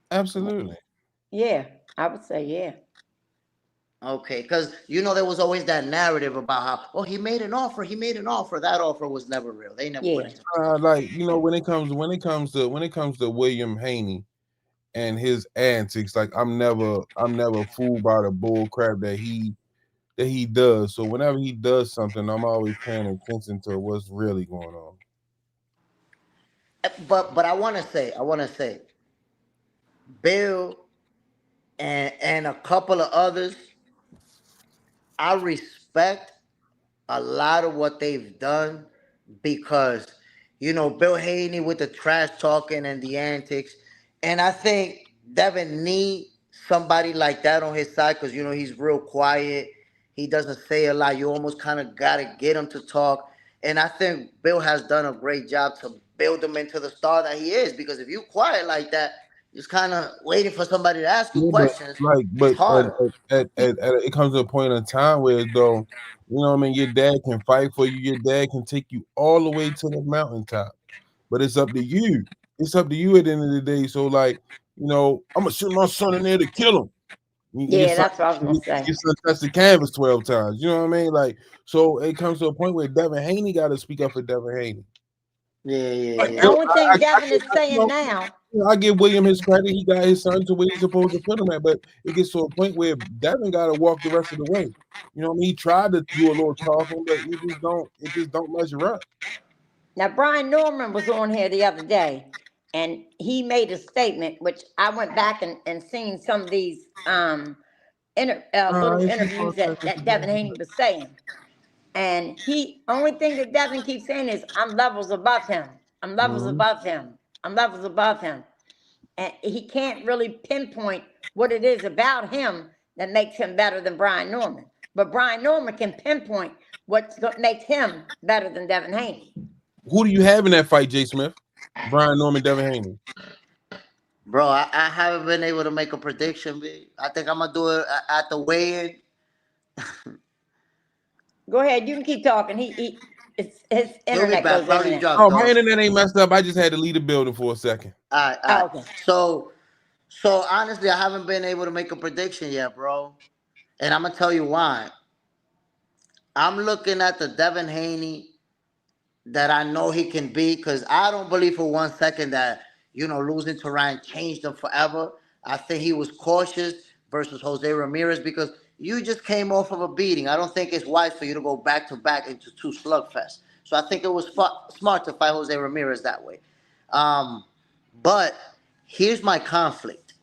Absolutely. Yeah, I would say yeah. Okay, because there was always that narrative about how he made an offer. That offer was never real. They never put it. Like when it comes to William Haney and his antics, like I'm never fooled by the bull crap that he does. So whenever he does something, I'm always paying attention to what's really going on. But I want to say, Bill and a couple of others, I respect a lot of what they've done because, Bill Haney with the trash talking and the antics. And I think Devin needs somebody like that on his side because, he's real quiet. He doesn't say a lot. You almost kind of got to get him to talk. And I think Bill has done a great job to build him into the star that he is. Because if you quiet like that, just kind of waiting for somebody to ask you questions. But it comes to a point in time where, though, your dad can fight for you. Your dad can take you all the way to the mountaintop. But it's up to you. It's up to you at the end of the day. So, I'm going to send my son in there to kill him. Yeah, that's what I was going to say. Your son touched the canvas 12 times. You know what I mean? So it comes to a point where Devin Haney got to speak up for Devin Haney. The only thing Devin is saying now. I give William his credit. He got his son to where he's supposed to put him at, but it gets to a point where Devin got to walk the rest of the way. You know what I mean? He tried to do a little talking, but it just don't measure up. Now, Brian Norman was on here the other day, and he made a statement, which I went back and seen some of these little interviews that Devin Haney was saying. And only thing that Devin keeps saying is, I'm levels above him. I'm levels above him. I'm levels above him. And he can't really pinpoint what it is about him that makes him better than Brian Norman. But Brian Norman can pinpoint what makes him better than Devin Haney. Who do you have in that fight, Jay Smith? Brian Norman, Devin Haney. Bro, I haven't been able to make a prediction, B. I think I'm gonna do it at the weigh-in. Go ahead, you can keep talking. His internet goes in and out. Oh, my internet ain't messed up. I just had to leave the building for a second. All right. Okay. So honestly, I haven't been able to make a prediction yet, bro. And I'm gonna tell you why. I'm looking at the Devin Haney that I know he can beat, because I don't believe for 1 second that, losing to Ryan changed him forever. I think he was cautious versus Jose Ramirez because you just came off of a beating. I don't think it's wise for you to go back to back into 2 slugfests. So I think it was smart to fight Jose Ramirez that way. But here's my conflict.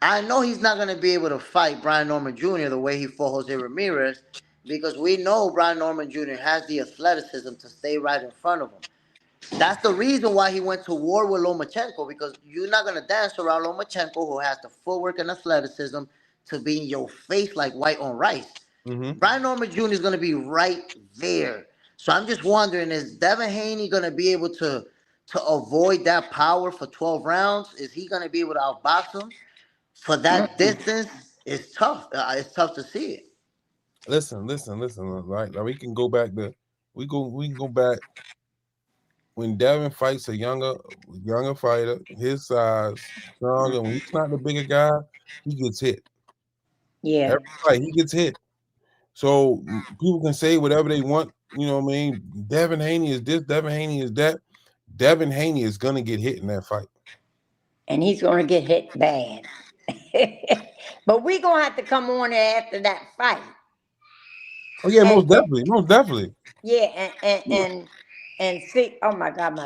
I know he's not going to be able to fight Brian Norman Jr. the way he fought Jose Ramirez, because we know Brian Norman Jr. has the athleticism to stay right in front of him. That's the reason why he went to war with Lomachenko, because you're not going to dance around Lomachenko, who has the footwork and athleticism to be in your face like white on rice. Brian Norman Jr. is going to be right there. So I'm just wondering, is Devin Haney going to be able to avoid that power for 12 rounds? Is he going to be able to outbox him for that distance? It's tough. It's tough to see it. Listen. Right, like we can go back we can go back when Devin fights a younger fighter, his size, stronger. When he's not the bigger guy, he gets hit. Yeah, every fight he gets hit. So people can say whatever they want. You know what I mean? Devin Haney is this. Devin Haney is that. Devin Haney is gonna get hit in that fight, and he's gonna get hit bad. But we're gonna have to come on there after that fight. Oh yeah, most definitely. Yeah, and see. Oh my God,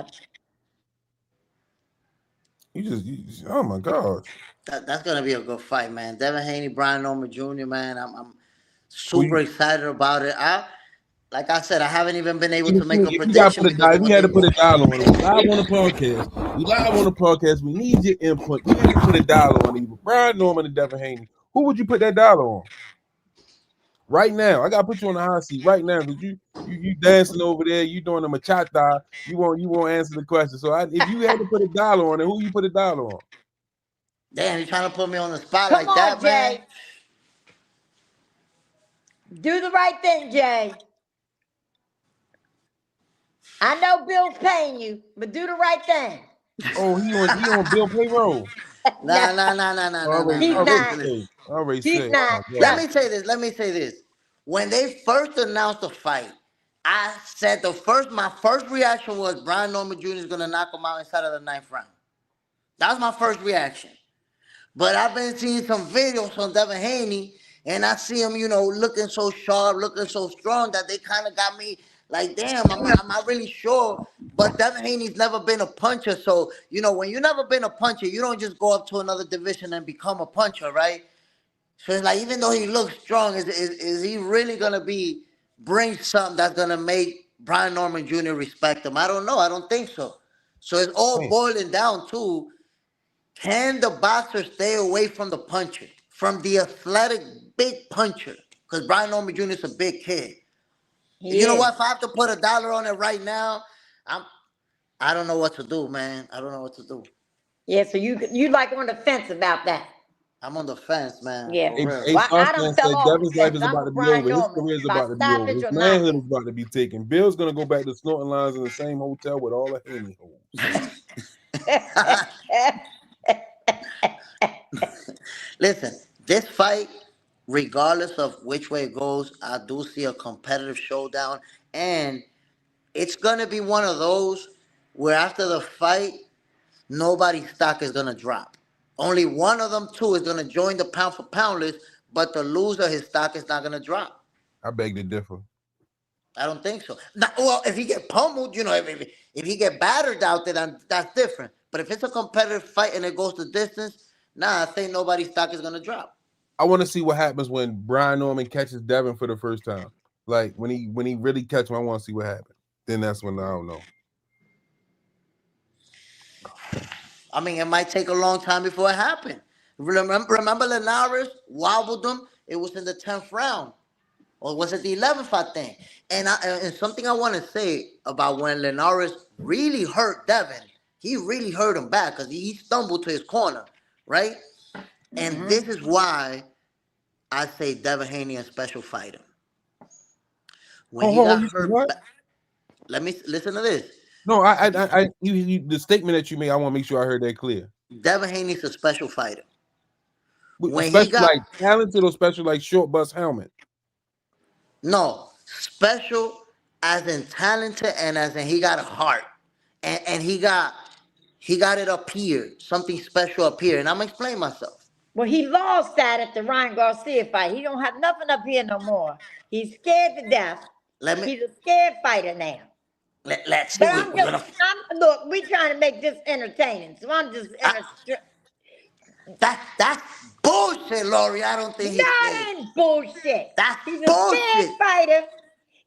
oh my God. That's gonna be a good fight, man. Devin Haney, Brian Norman Jr. Man, I'm super excited about it. Like I said, I haven't even been able to make a prediction. We had to put a dollar on it. We live on the podcast. We need your input. We had to put a dollar on either Brian Norman and Devin Haney. Who would you put that dollar on? Right now, I gotta put you on the hot seat right now, because you dancing over there, you doing the machata. You won't answer the question. So if you had to put a dollar on it, who you put a dollar on? Damn, you trying to put me on the spot like that, man? Do the right thing, Jay. I know Bill's paying you, but do the right thing. Oh, he on Bill payroll. No. He's not. He's not. Let me say this. When they first announced the fight, I said my first reaction was Brian Norman Jr. is gonna knock him out inside of the 9th round. That was my first reaction. But I've been seeing some videos on Devin Haney, and I see him, looking so sharp, looking so strong, that they kind of got me like, damn, I'm not really sure. But Devin Haney's never been a puncher. So, when you never been a puncher, you don't just go up to another division and become a puncher, right? So it's like, even though he looks strong, is he really going to bring something that's going to make Brian Norman Jr. respect him? I don't know. I don't think so. So it's all boiling down to, can the boxer stay away from the puncher, from the athletic big puncher? Because Brian Norman Jr. is a big kid. You know what? If I have to put a dollar on it right now, I don't know what to do, man. I don't know what to do. Yeah, so you like on the fence about that. I'm on the fence, man. Yeah. I don't fell off. Devin's life is about to be over. His career is about to be over. His manhood is about to be taken. Bill's gonna go back to snorting lines in the same hotel with all the Haney holes. Listen, this fight, regardless of which way it goes, I do see a competitive showdown, and it's gonna be one of those where after the fight, nobody's stock is gonna drop. Only one of them two is gonna join the pound for pound list, but the loser, his stock is not gonna drop. I beg to differ. I don't think so. Well, if he get pummeled, if he get battered out there, then that's different. But if it's a competitive fight and it goes the distance, I think nobody's stock is gonna drop. I want to see what happens when Brian Norman catches Devin for the first time. Like when he really catch him, I want to see what happens. Then that's when I don't know. I mean, it might take a long time before it happened. Remember Linares wobbled him? It was in the 10th round. Or was it the 11th, I think? And something I want to say about when Linares really hurt Devin, he really hurt him bad because he stumbled to his corner, right? And this is why I say Devin Haney a special fighter. When he got hurt, let me listen to this. No, the statement that you made, I want to make sure I heard that clear. Devin Haney's a special fighter. When special, he got like talented or special like short bust helmet. No, special as in talented and as in he got a heart, and he got it up here, something special up here, and I'm gonna explain myself. Well, he lost that at the Ryan Garcia fight. He don't have nothing up here no more. He's scared to death. He's a scared fighter now. Let's see. Look, we're trying to make this entertaining, so I'm just. That's bullshit, Lori. I don't think that ain't bullshit. He's a scared fighter.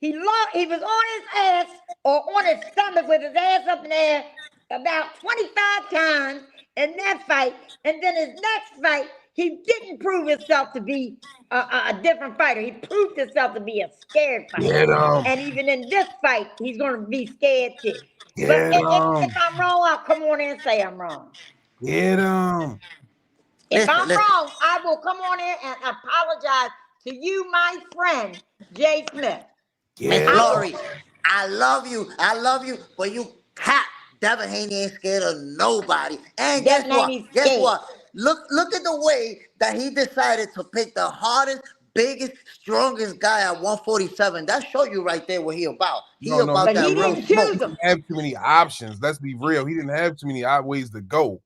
He was on his ass or on his stomach with his ass up in the air about 25 times in that fight, and then his next fight, he didn't prove himself to be a different fighter. He proved himself to be a scared fighter. And even in this fight, he's going to be scared too. But if I'm wrong, I'll come on in and say I'm wrong. Get him. If I'm wrong, I will come on in and apologize to you, my friend, Jay Smith. Miss Lori, I love you, but you cat. Devin Haney ain't scared of nobody. And guess what? Look at the way that he decided to pick the hardest, biggest, strongest guy at 147. That show you right there what he about. He about that real smoke. He didn't have too many options. Let's be real. He didn't have too many ways to go.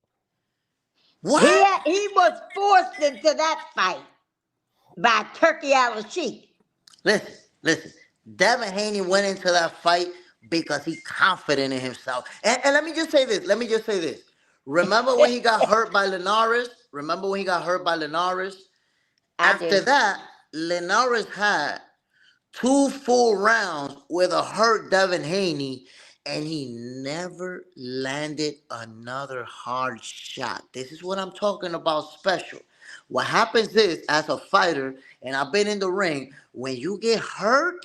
What? He was forced into that fight by Turkey Al-Sheikh. Listen. Devin Haney went into that fight because he's confident in himself. And let me just say this. Remember when he got hurt by Linares? After that, Linares had 2 full rounds with a hurt Devin Haney, and he never landed another hard shot. This is what I'm talking about special. What happens is, as a fighter, and I've been in the ring, when you get hurt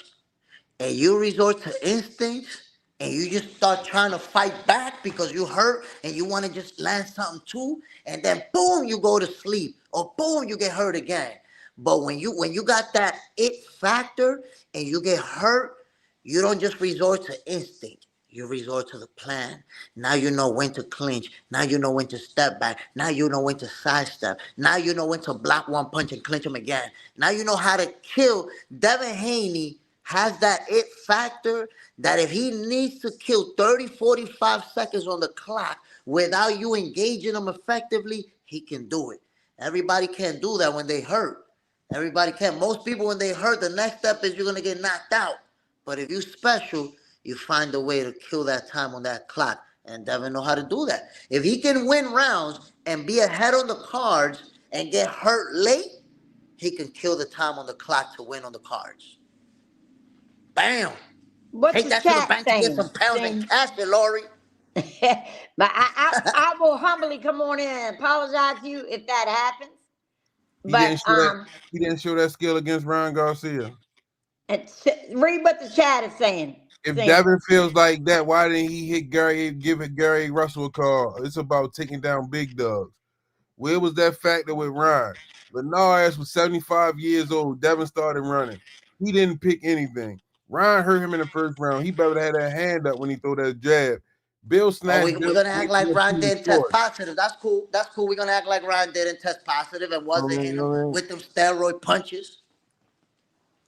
and you resort to instincts and you just start trying to fight back because you hurt and you want to just land something too, and then boom, you go to sleep, or boom, you get hurt again. But when you got that it factor and you get hurt, you don't just resort to instinct. You resort to the plan. Now you know when to clinch. Now you know when to step back. Now you know when to sidestep. Now you know when to block one punch and clinch him again. Now you know how to kill. Devin Haney has that it factor that if he needs to kill 30, 45 seconds on the clock without you engaging him effectively, he can do it. Everybody can't do that when they hurt. Everybody can. Most people, when they hurt, the next step is you're going to get knocked out. But if you're special, you find a way to kill that time on that clock. And Devin know how to do that. If he can win rounds and be ahead on the cards and get hurt late, he can kill the time on the clock to win on the cards. Bam. Take that to the bank to get some pounds and cash it, Lori. But I will humbly come on in and apologize to you if that happens. He didn't show that skill against Ryan Garcia. Read what the chat is saying. If Devin feels like that, why didn't he give Gary Russell a call? It's about taking down big dogs. Where was that factor with Ryan? Linares was 75 years old. Devin started running. He didn't pick anything. Ryan hurt him in the first round. He better have that hand up when he throw that jab. Bill snatched. We're gonna act like Ryan didn't test positive. That's cool. We're gonna act like Ryan didn't test positive and wasn't hitting him with them steroid punches.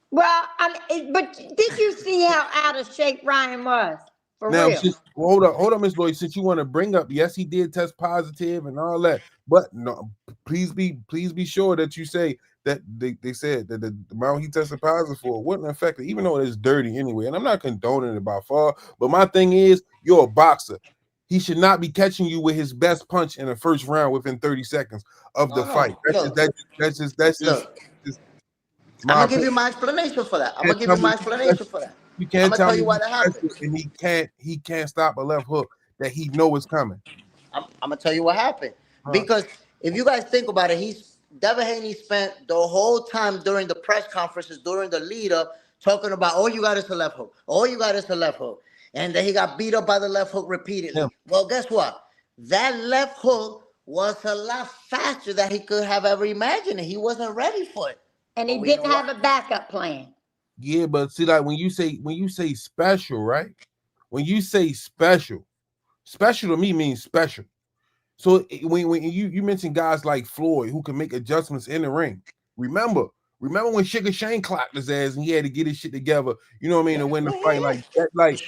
Well, but did you see how out of shape Ryan was? For Now, real. hold up, Miss Lloyd. Since you want to bring up, yes, he did test positive and all that, but no, please be sure that you say that they said that the amount he tested positive for wasn't affected, even though it's dirty anyway. And I'm not condoning it by far, but my thing is, you're a boxer. He should not be catching you with his best punch in the first round within 30 seconds of the fight. That's just I'm my gonna give you opinion. my explanation for that. I'm You gonna give can't you my tell me explanation for that. you I'm can't gonna tell tell me you why he's that happened. tested and he can't stop a left hook that he know is coming. I'm gonna tell you what happened. Huh. Because if you guys think about it, Devin Haney spent the whole time during the press conferences, during the lead up, talking about all you got is a left hook. All you got is a left hook. And then he got beat up by the left hook repeatedly. Yeah. Well, guess what? That left hook was a lot faster than he could have ever imagined. He wasn't ready for it. And he But we didn't know have a backup plan. Yeah, but see, like when you say special, right? When you say special to me means special. So when you mention guys like Floyd who can make adjustments in the ring, remember when Sugar Shane clocked his ass and he had to get his shit together, you know what I mean, to win the fight like that. Like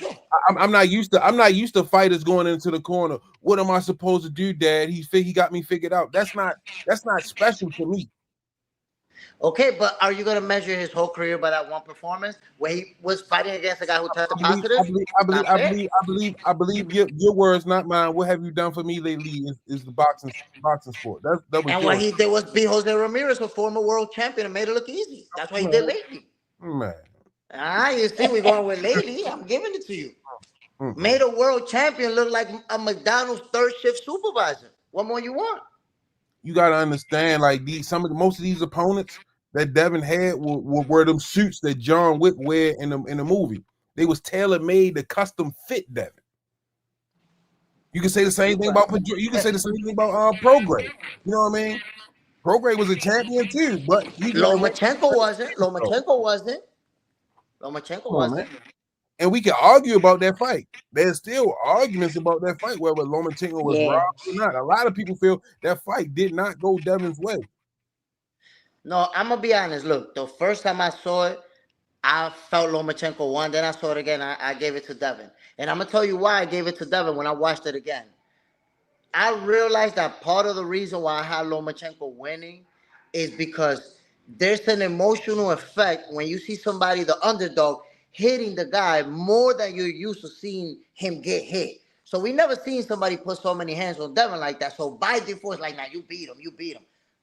I'm not used to fighters going into the corner. What am I supposed to do, Dad? He got me figured out. That's not special to me. Okay, but are you gonna measure his whole career by that one performance where he was fighting against a guy who tested positive? I believe your words, not mine. What have you done for me lately? Is the boxing sport. That was And yours. what he did was beat Jose Ramirez, a former world champion, and made it look easy. That's what he did lately. Man. You see, we're going with lately. I'm giving it to you. Made a world champion look like a McDonald's third shift supervisor. What more you want? You gotta understand, like most of these opponents that Devin had were them suits that John Wick wear in the movie. They was tailor made to custom fit Devin. You can say the same thing about Prograis. You know what I mean? Prograis was a champion too, but Lomachenko wasn't. And we can argue about that fight. There's still arguments about that fight, whether Lomachenko was robbed or not. A lot of people feel that fight did not go Devin's way. No, I'm gonna be honest. Look, the first time I saw it, I felt Lomachenko won. Then I saw it again. I gave it to Devin. And I'm gonna tell you why I gave it to Devin when I watched it again. I realized that part of the reason why I had Lomachenko winning is because there's an emotional effect when you see somebody, the underdog, hitting the guy more than you're used to seeing him get hit. So we never seen somebody put so many hands on Devin like that. So by default, it's like, nah, you beat him.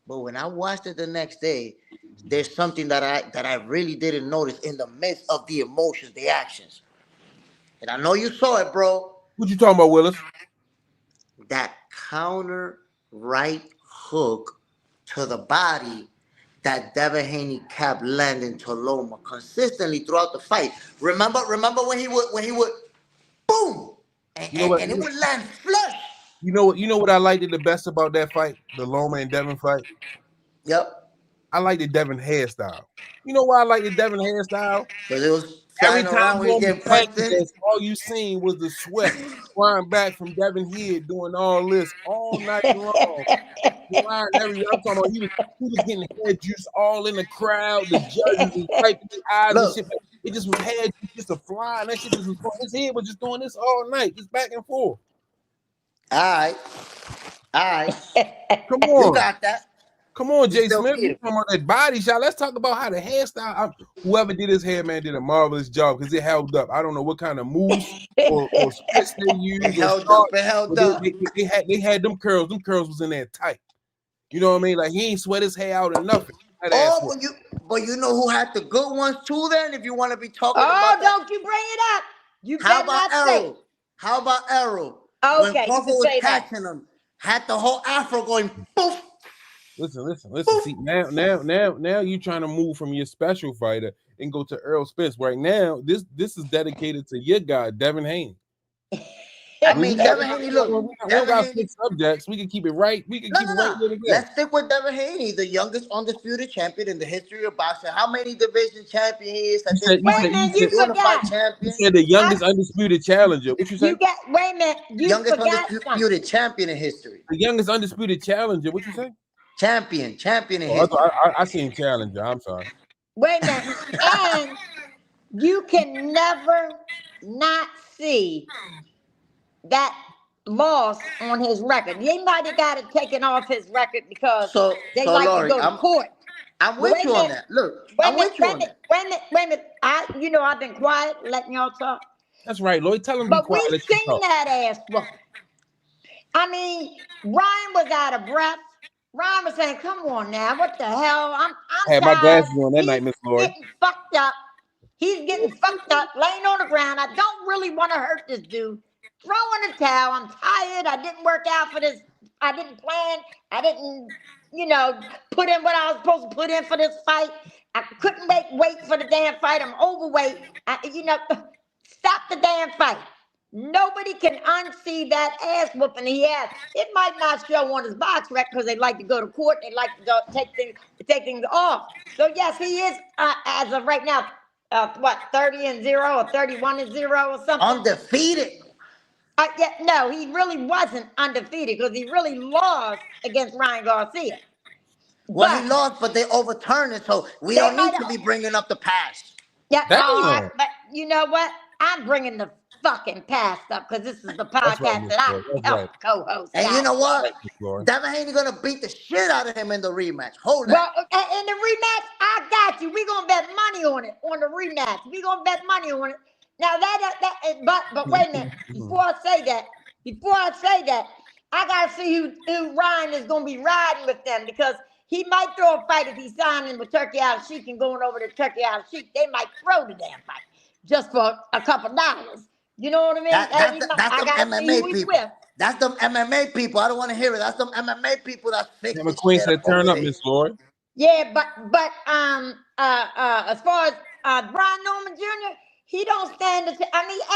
But when I watched it the next day, there's something that I really didn't notice in the midst of the emotions, the actions. And I know you saw it, bro. What you talking about, Willis? That counter right hook to the body that Devin Haney kept landing to Loma consistently throughout the fight. Remember when he would boom, and it would land flush. You know what I liked the best about that fight, the Loma and Devin fight? Yep. I liked the Devin hairstyle. You know why I like the Devin hairstyle? Because it was every flying time around when he get punched in. All you seen was the sweat flying back from Devin Head doing all this all night long. I'm talking about he was getting hair juice all in the crowd. The judges was wiping his eyes and shit. It just was hair juice just a fly. And that shit just was going. His head was just doing this all night, just back and forth. All right. Come on. You got that. Come on, Jay Smith. You talking about that body shot. Let's talk about how the hairstyle. Whoever did his hair, man, did a marvelous job because it held up. I don't know what kind of moves or splits they used. It held up. They had them curls. Them curls was in there tight. You know what I mean? Like he ain't sweat his hair out or nothing. But you know who had the good ones too? Then, if you want to be talking about that. Don't you bring it up? You How about Errol? How about Errol? Okay, when Crawford was catching him, had the whole afro going poof. Listen. See, now you trying to move from your special fighter and go to Earl Spence. Right now, this is dedicated to your guy, Devin Haney. I mean, Devin Haney, look. We don't got six subjects. We can keep it right. We can keep it right where it is. Let's stick with Devin Haney, the youngest undisputed champion in the history of boxing. How many division champion he is? You forgot. You said the youngest undisputed challenger. What you say? Wait a minute. Youngest undisputed champion in history. The youngest undisputed challenger. What you say? Champion in history. I seen challenger. I'm sorry. Wait a minute. And you can never not see that loss on his record. He might have got it taken off his record because they like Lori, to go to court. I'm But with wait a you on minute. that. Look, Wait a I'm minute, with you wait a on minute, that. wait a minute, wait a minute. I've been quiet, letting y'all talk. That's right, Lloyd. Tell him to be But we quiet. Let you seen talk. that ass whooping. I mean, Ryan was out of breath. Ryan was saying, "Come on now, what the hell? I'm I had my tired. glasses on that He's night, Miss Lori. getting fucked up. He's getting fucked up, laying on the ground. I don't really want to hurt this dude. Throw in the towel. I'm tired. I didn't work out for this. I didn't plan. I didn't, put in what I was supposed to put in for this fight. I couldn't wait for the damn fight. I'm overweight. Stop the damn fight. Nobody can unsee that ass whooping he has. It might not show on his box record because they like to go to court. They like to go take things off. So yes, he is as of right now, 30-0 or 31-0 or something. Undefeated. No, he really wasn't undefeated because he really lost against Ryan Garcia. Well, he lost, but they overturned it, so we don't need to be bringing up the past. Yeah, but you know what? I'm bringing the fucking past up because this is the podcast that I help co-host. And you know what? Devin Haney gonna beat the shit out of him in the rematch. Hold that. Well, in the rematch, I got you. We gonna bet money on it on the rematch. We gonna bet money on it. Now but wait a minute. Before I say that, I gotta see who Ryan is gonna be riding with them because he might throw a fight if he's signing with Turkey Out Sheik and going over to Turkey Out Sheik. They might throw the damn fight just for a couple dollars. You know what I mean? That's the MMA people. That's them MMA people. I don't want to hear it. That's them MMA people that's fixing McQueen said, "Turn up, Miss Lord." Yeah, but as far as Brian Norman Jr., he don't stand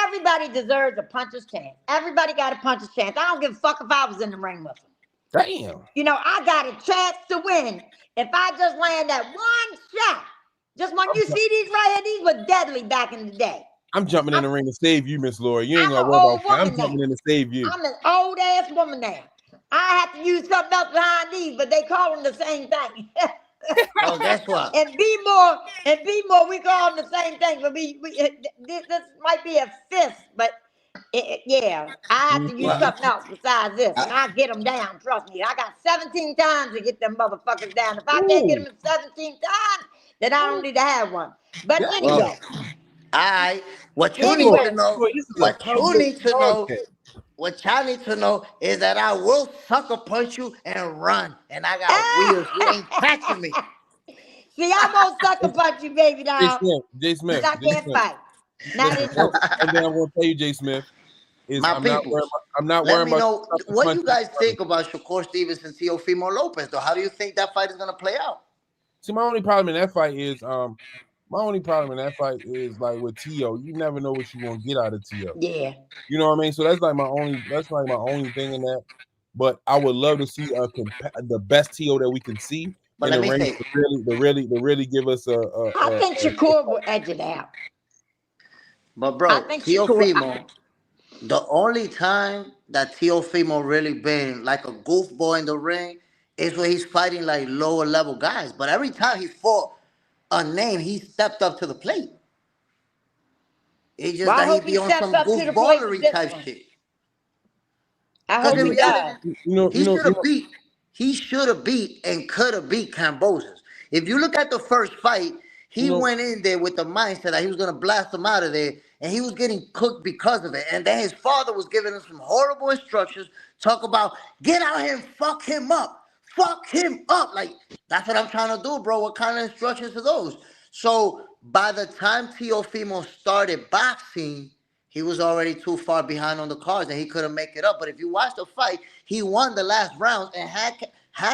everybody deserves a puncher's chance. Everybody got a puncher's chance. I don't give a fuck if I was in the ring with him. Damn. I got a chance to win if I just land that one shot. Just when you see these right here, these were deadly back in the day. I'm jumping in the ring to save you, Miss Lori. You ain't gonna worry about that. I'm jumping in to save you. I'm an old ass woman now. I have to use something else behind these, but they call them the same thing. Oh, that's what. And be more, we call them the same thing. But this might be a fist, but I have to use something else besides this. And I get them down, trust me. I got 17 times to get them motherfuckers down. If I can't get them in 17 times, then I don't need to have one. But anyway. What y'all need to know is that I will sucker punch you and run. And I got wheels. You ain't catching me. See, I'm gonna sucker punch you, baby doll. Jay Smith. I can't fight. Not in And then I'm gonna tell you, Jay Smith, I'm not worried about what you guys think about Shakur Stevenson and Teofimo Lopez, though. How do you think that fight is gonna play out? See, my only problem in that fight is like with T.O., you never know what you're gonna get out of T.O. Yeah. You know what I mean? So that's like my only thing in that. But I would love to see the best T.O. that we can see. But let me say, to really give us I think Shakur will edge it out. But bro, Teofimo, the only time that Teofimo really been like a goofball in the ring is when he's fighting like lower level guys. But every time he fought a name, he stepped up to the plate. It's just that he be on some goofballery type shit. I hope he does. He should have beat and could have beat Kambosos. If you look at the first fight, he went in there with the mindset that he was gonna blast him out of there, and he was getting cooked because of it. And then his father was giving him some horrible instructions. Talk about get out here and fuck him up. Fuck him up. Like, that's what I'm trying to do, bro. What kind of instructions are those? So by the time Teofimo started boxing, he was already too far behind on the cards and he couldn't make it up. But if you watch the fight, he won the last rounds and had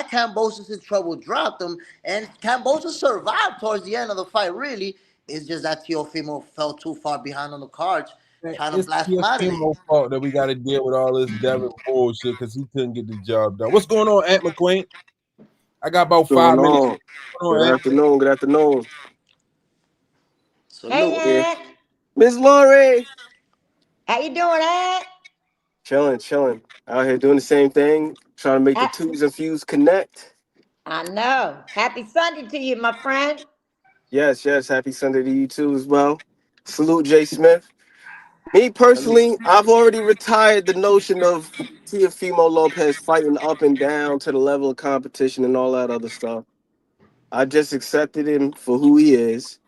Kambosos in trouble, dropped him. And Kambosos survived towards the end of the fight, really. It's just that Teofimo fell too far behind on the cards. Trying to blast him out of Teofimo's fault that we got to deal with all this Devin bullshit because he couldn't get the job done. What's going on, Ant McQueen? I got about 5 minutes. Good afternoon. Hey, Ant. Miss Lori. How you doing, Ant? Chilling. Out here doing the same thing, trying to make the twos and fews connect. I know. Happy Sunday to you, my friend. Yes. Happy Sunday to you too as well. Salute Jay Smith. Me personally, I've already retired the notion of Teofimo Lopez fighting up and down to the level of competition and all that other stuff. I just accepted him for who he is.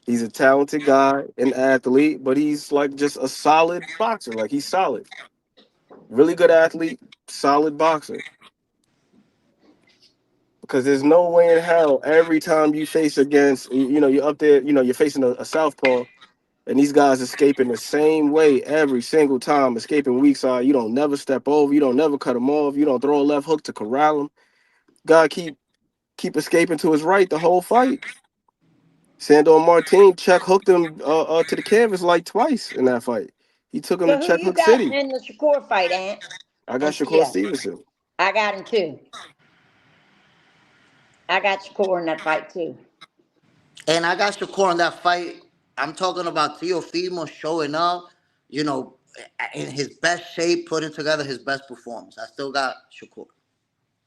He's a talented guy, an athlete, but he's like just a solid boxer. Like he's solid. Really good athlete, solid boxer. Because there's no way in hell every time you face against, you're up there, you're facing a southpaw, and these guys escaping the same way every single time, escaping weak side. You don't never step over, you don't never cut him off, you don't throw a left hook to corral him. Guy keep escaping to his right the whole fight. Sandor Martin check hooked him to the canvas like twice in that fight. He took him So to who check you hook got city. in the Shakur fight, Ant? I got And Shakur Tio? Stevenson. I got him too. I got Shakur in that fight too. And I got Shakur in that fight. I'm talking about Teofimo showing up, you know, in his best shape, putting together his best performance. I still got Shakur.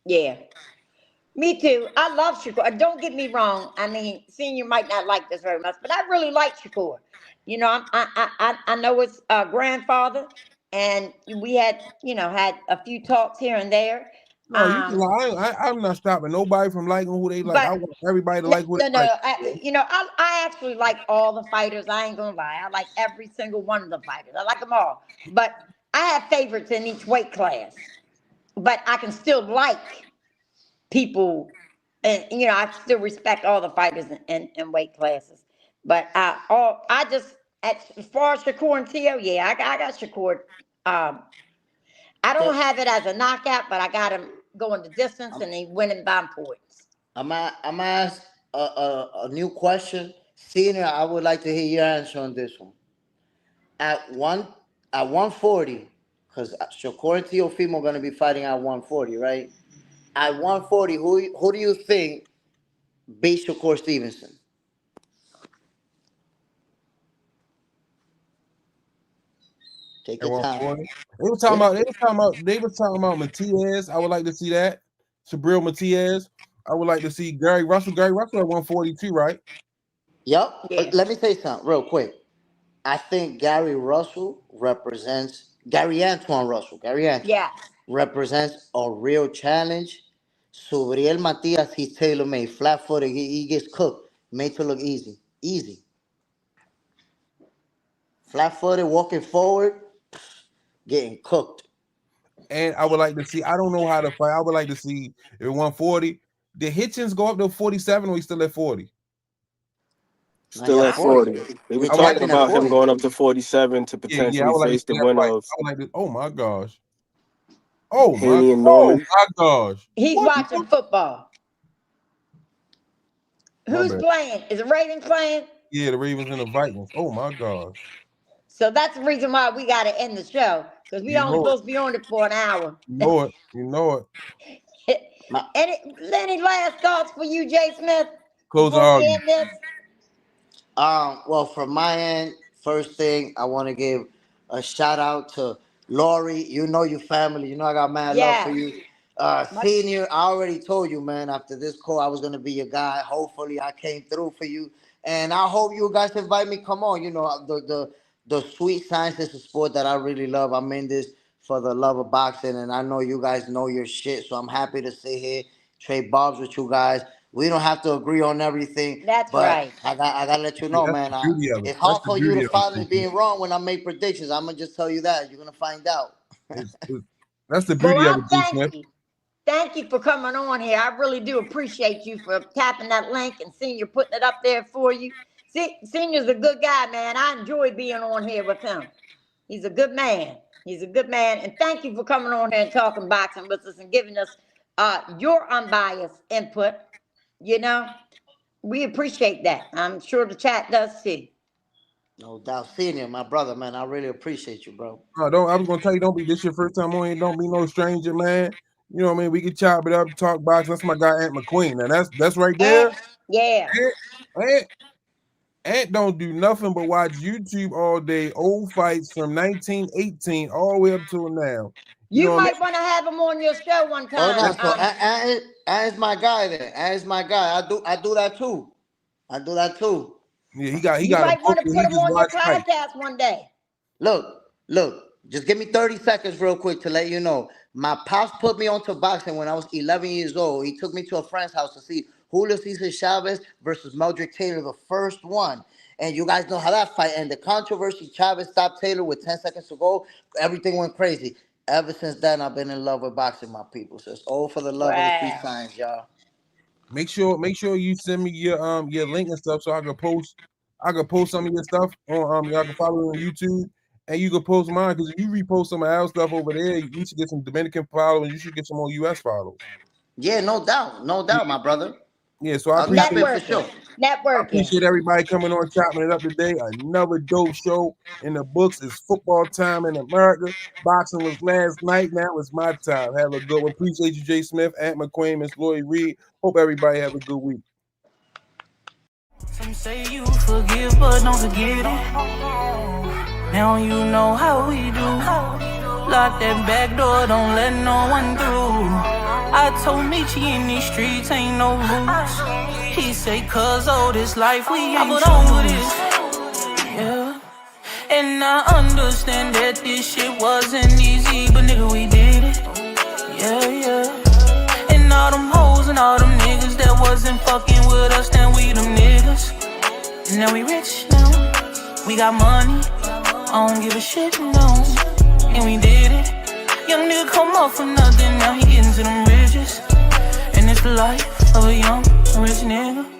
Yeah. Me too. I love Shakur. Don't get me wrong. I mean, Senior might not like this very much, but I really like Shakur. You know, I know his grandfather, and we had a few talks here and there. No, you can lie. I'm not stopping nobody from liking who they like. But I want everybody to like who they no. like. I actually like all the fighters. I ain't gonna lie. I like every single one of the fighters. I like them all. But I have favorites in each weight class. But I can still like people, and I still respect all the fighters in weight classes. But as far as Shakur and Tio, yeah, I got Shakur. I don't have it as a knockout, but I got him going the distance and he winning by points. I'm gonna ask a new question. Senior, I would like to hear your answer on this one. At 140, because Shakur and Teofimo are gonna be fighting at 140, right? At 140, who do you think beat Shakur Stevenson? Take your time. They were talking about Matias. I would like to see that. Sabril Matias. I would like to see Gary Russell. Gary Russell at 142, right? Yep. Yeah. Let me say something real quick. I think Gary Antoine Russell represents Yeah. a real challenge. Subriel Matias, he's tailor-made, flat-footed. He gets cooked, made to look easy. Easy. Flat-footed, walking forward, getting cooked. And I would like to see, I don't know how to fight. I would like to see at 140. Did Hitchens go up to 47 or he's still at 40? Still at 40. They were talking about him going up to 47 to potentially face the winner of. Oh my gosh. Oh Haney and Norman. my gosh. He's watching football. Who's playing? Is the Ravens playing? Yeah, the Ravens and the Vikings. Oh my gosh. So that's the reason why we got to end the show, because we only supposed to be on it for an hour. You know it. Any last thoughts for you, Jay Smith? Close the argument. Well, from my end, first thing I want to give a shout out to Lori. You know your family. You know I got mad love for you. Senior, I already told you, man, after this call, I was going to be your guy. Hopefully, I came through for you. And I hope you guys invite me. Come on. You know, the sweet science is a sport that I really love. I'm in this for the love of boxing, and I know you guys know your shit. So I'm happy to sit here, trade bobs with you guys. We don't have to agree on everything. That's right. I gotta let you know, man. It's hard for you to find me being wrong when I make predictions. I'm gonna just tell you that. You're gonna find out. That's the beauty of it, Thank you for coming on here. I really do appreciate you for tapping that link and Senior putting it up there for you. Senior's a good guy, man. I enjoy being on here with him. He's a good man. And thank you for coming on here and talking boxing with us and giving us your unbiased input. You know, we appreciate that. I'm sure the chat does too. No doubt. Senior, my brother, man. I really appreciate you, bro. I was gonna tell you, don't be this your first time on here. Don't be no stranger, man. You know what I mean? We can chop it up, talk boxing. That's my guy, Ant McQueen. And that's right there. Ant don't do nothing but watch YouTube all day. Old fights from 1918 all the way up till now. You might want to have him on your show one time. Oh, no, so Ant is my guy then. Ant is my guy. I do that too. Yeah, he got. You might want to put him on your podcast one day. Look. Just give me 30 seconds real quick to let you know. My pops put me onto boxing when I was 11 years old. He took me to a friend's house to see Julio Cesar Chavez versus Meldrick Taylor, the first one. And you guys know how that fight ended. Controversy, Chavez stopped Taylor with 10 seconds to go. Everything went crazy. Ever since then, I've been in love with boxing, my people. So it's all for the love of the peace signs, y'all. Make sure you send me your link and stuff so I can post some of your stuff on y'all can follow me on YouTube. And you can post mine, because if you repost some of our stuff over there, you should get some Dominican followers. You should get some more U.S. followers. Yeah, no doubt, my brother. Yeah, so I appreciate Networking. For sure. Networking. I appreciate everybody coming on, chopping it up today. Another dope show in the books. Is football time in America. Boxing was last night. Now it's my time. Have a good one. Appreciate you, Jay Smith, Ant McQueen, Miss Lloyd Reed. Hope everybody have a good week. Some say you forgive, but don't forget it. Now you know how we do. Lock that back door, don't let no one through. I told Michi in these streets ain't no rules. He say, cuz all this life we ain't put on with this. Yeah. And I understand that this shit wasn't easy, but nigga, we did it. Yeah. And all them hoes and all them niggas that wasn't fucking with us, then we them niggas. And now we rich now. We got money. I don't give a shit, no. And we did it. Young nigga come up from nothing, now he getting to them riches. And it's the life of a young rich nigga.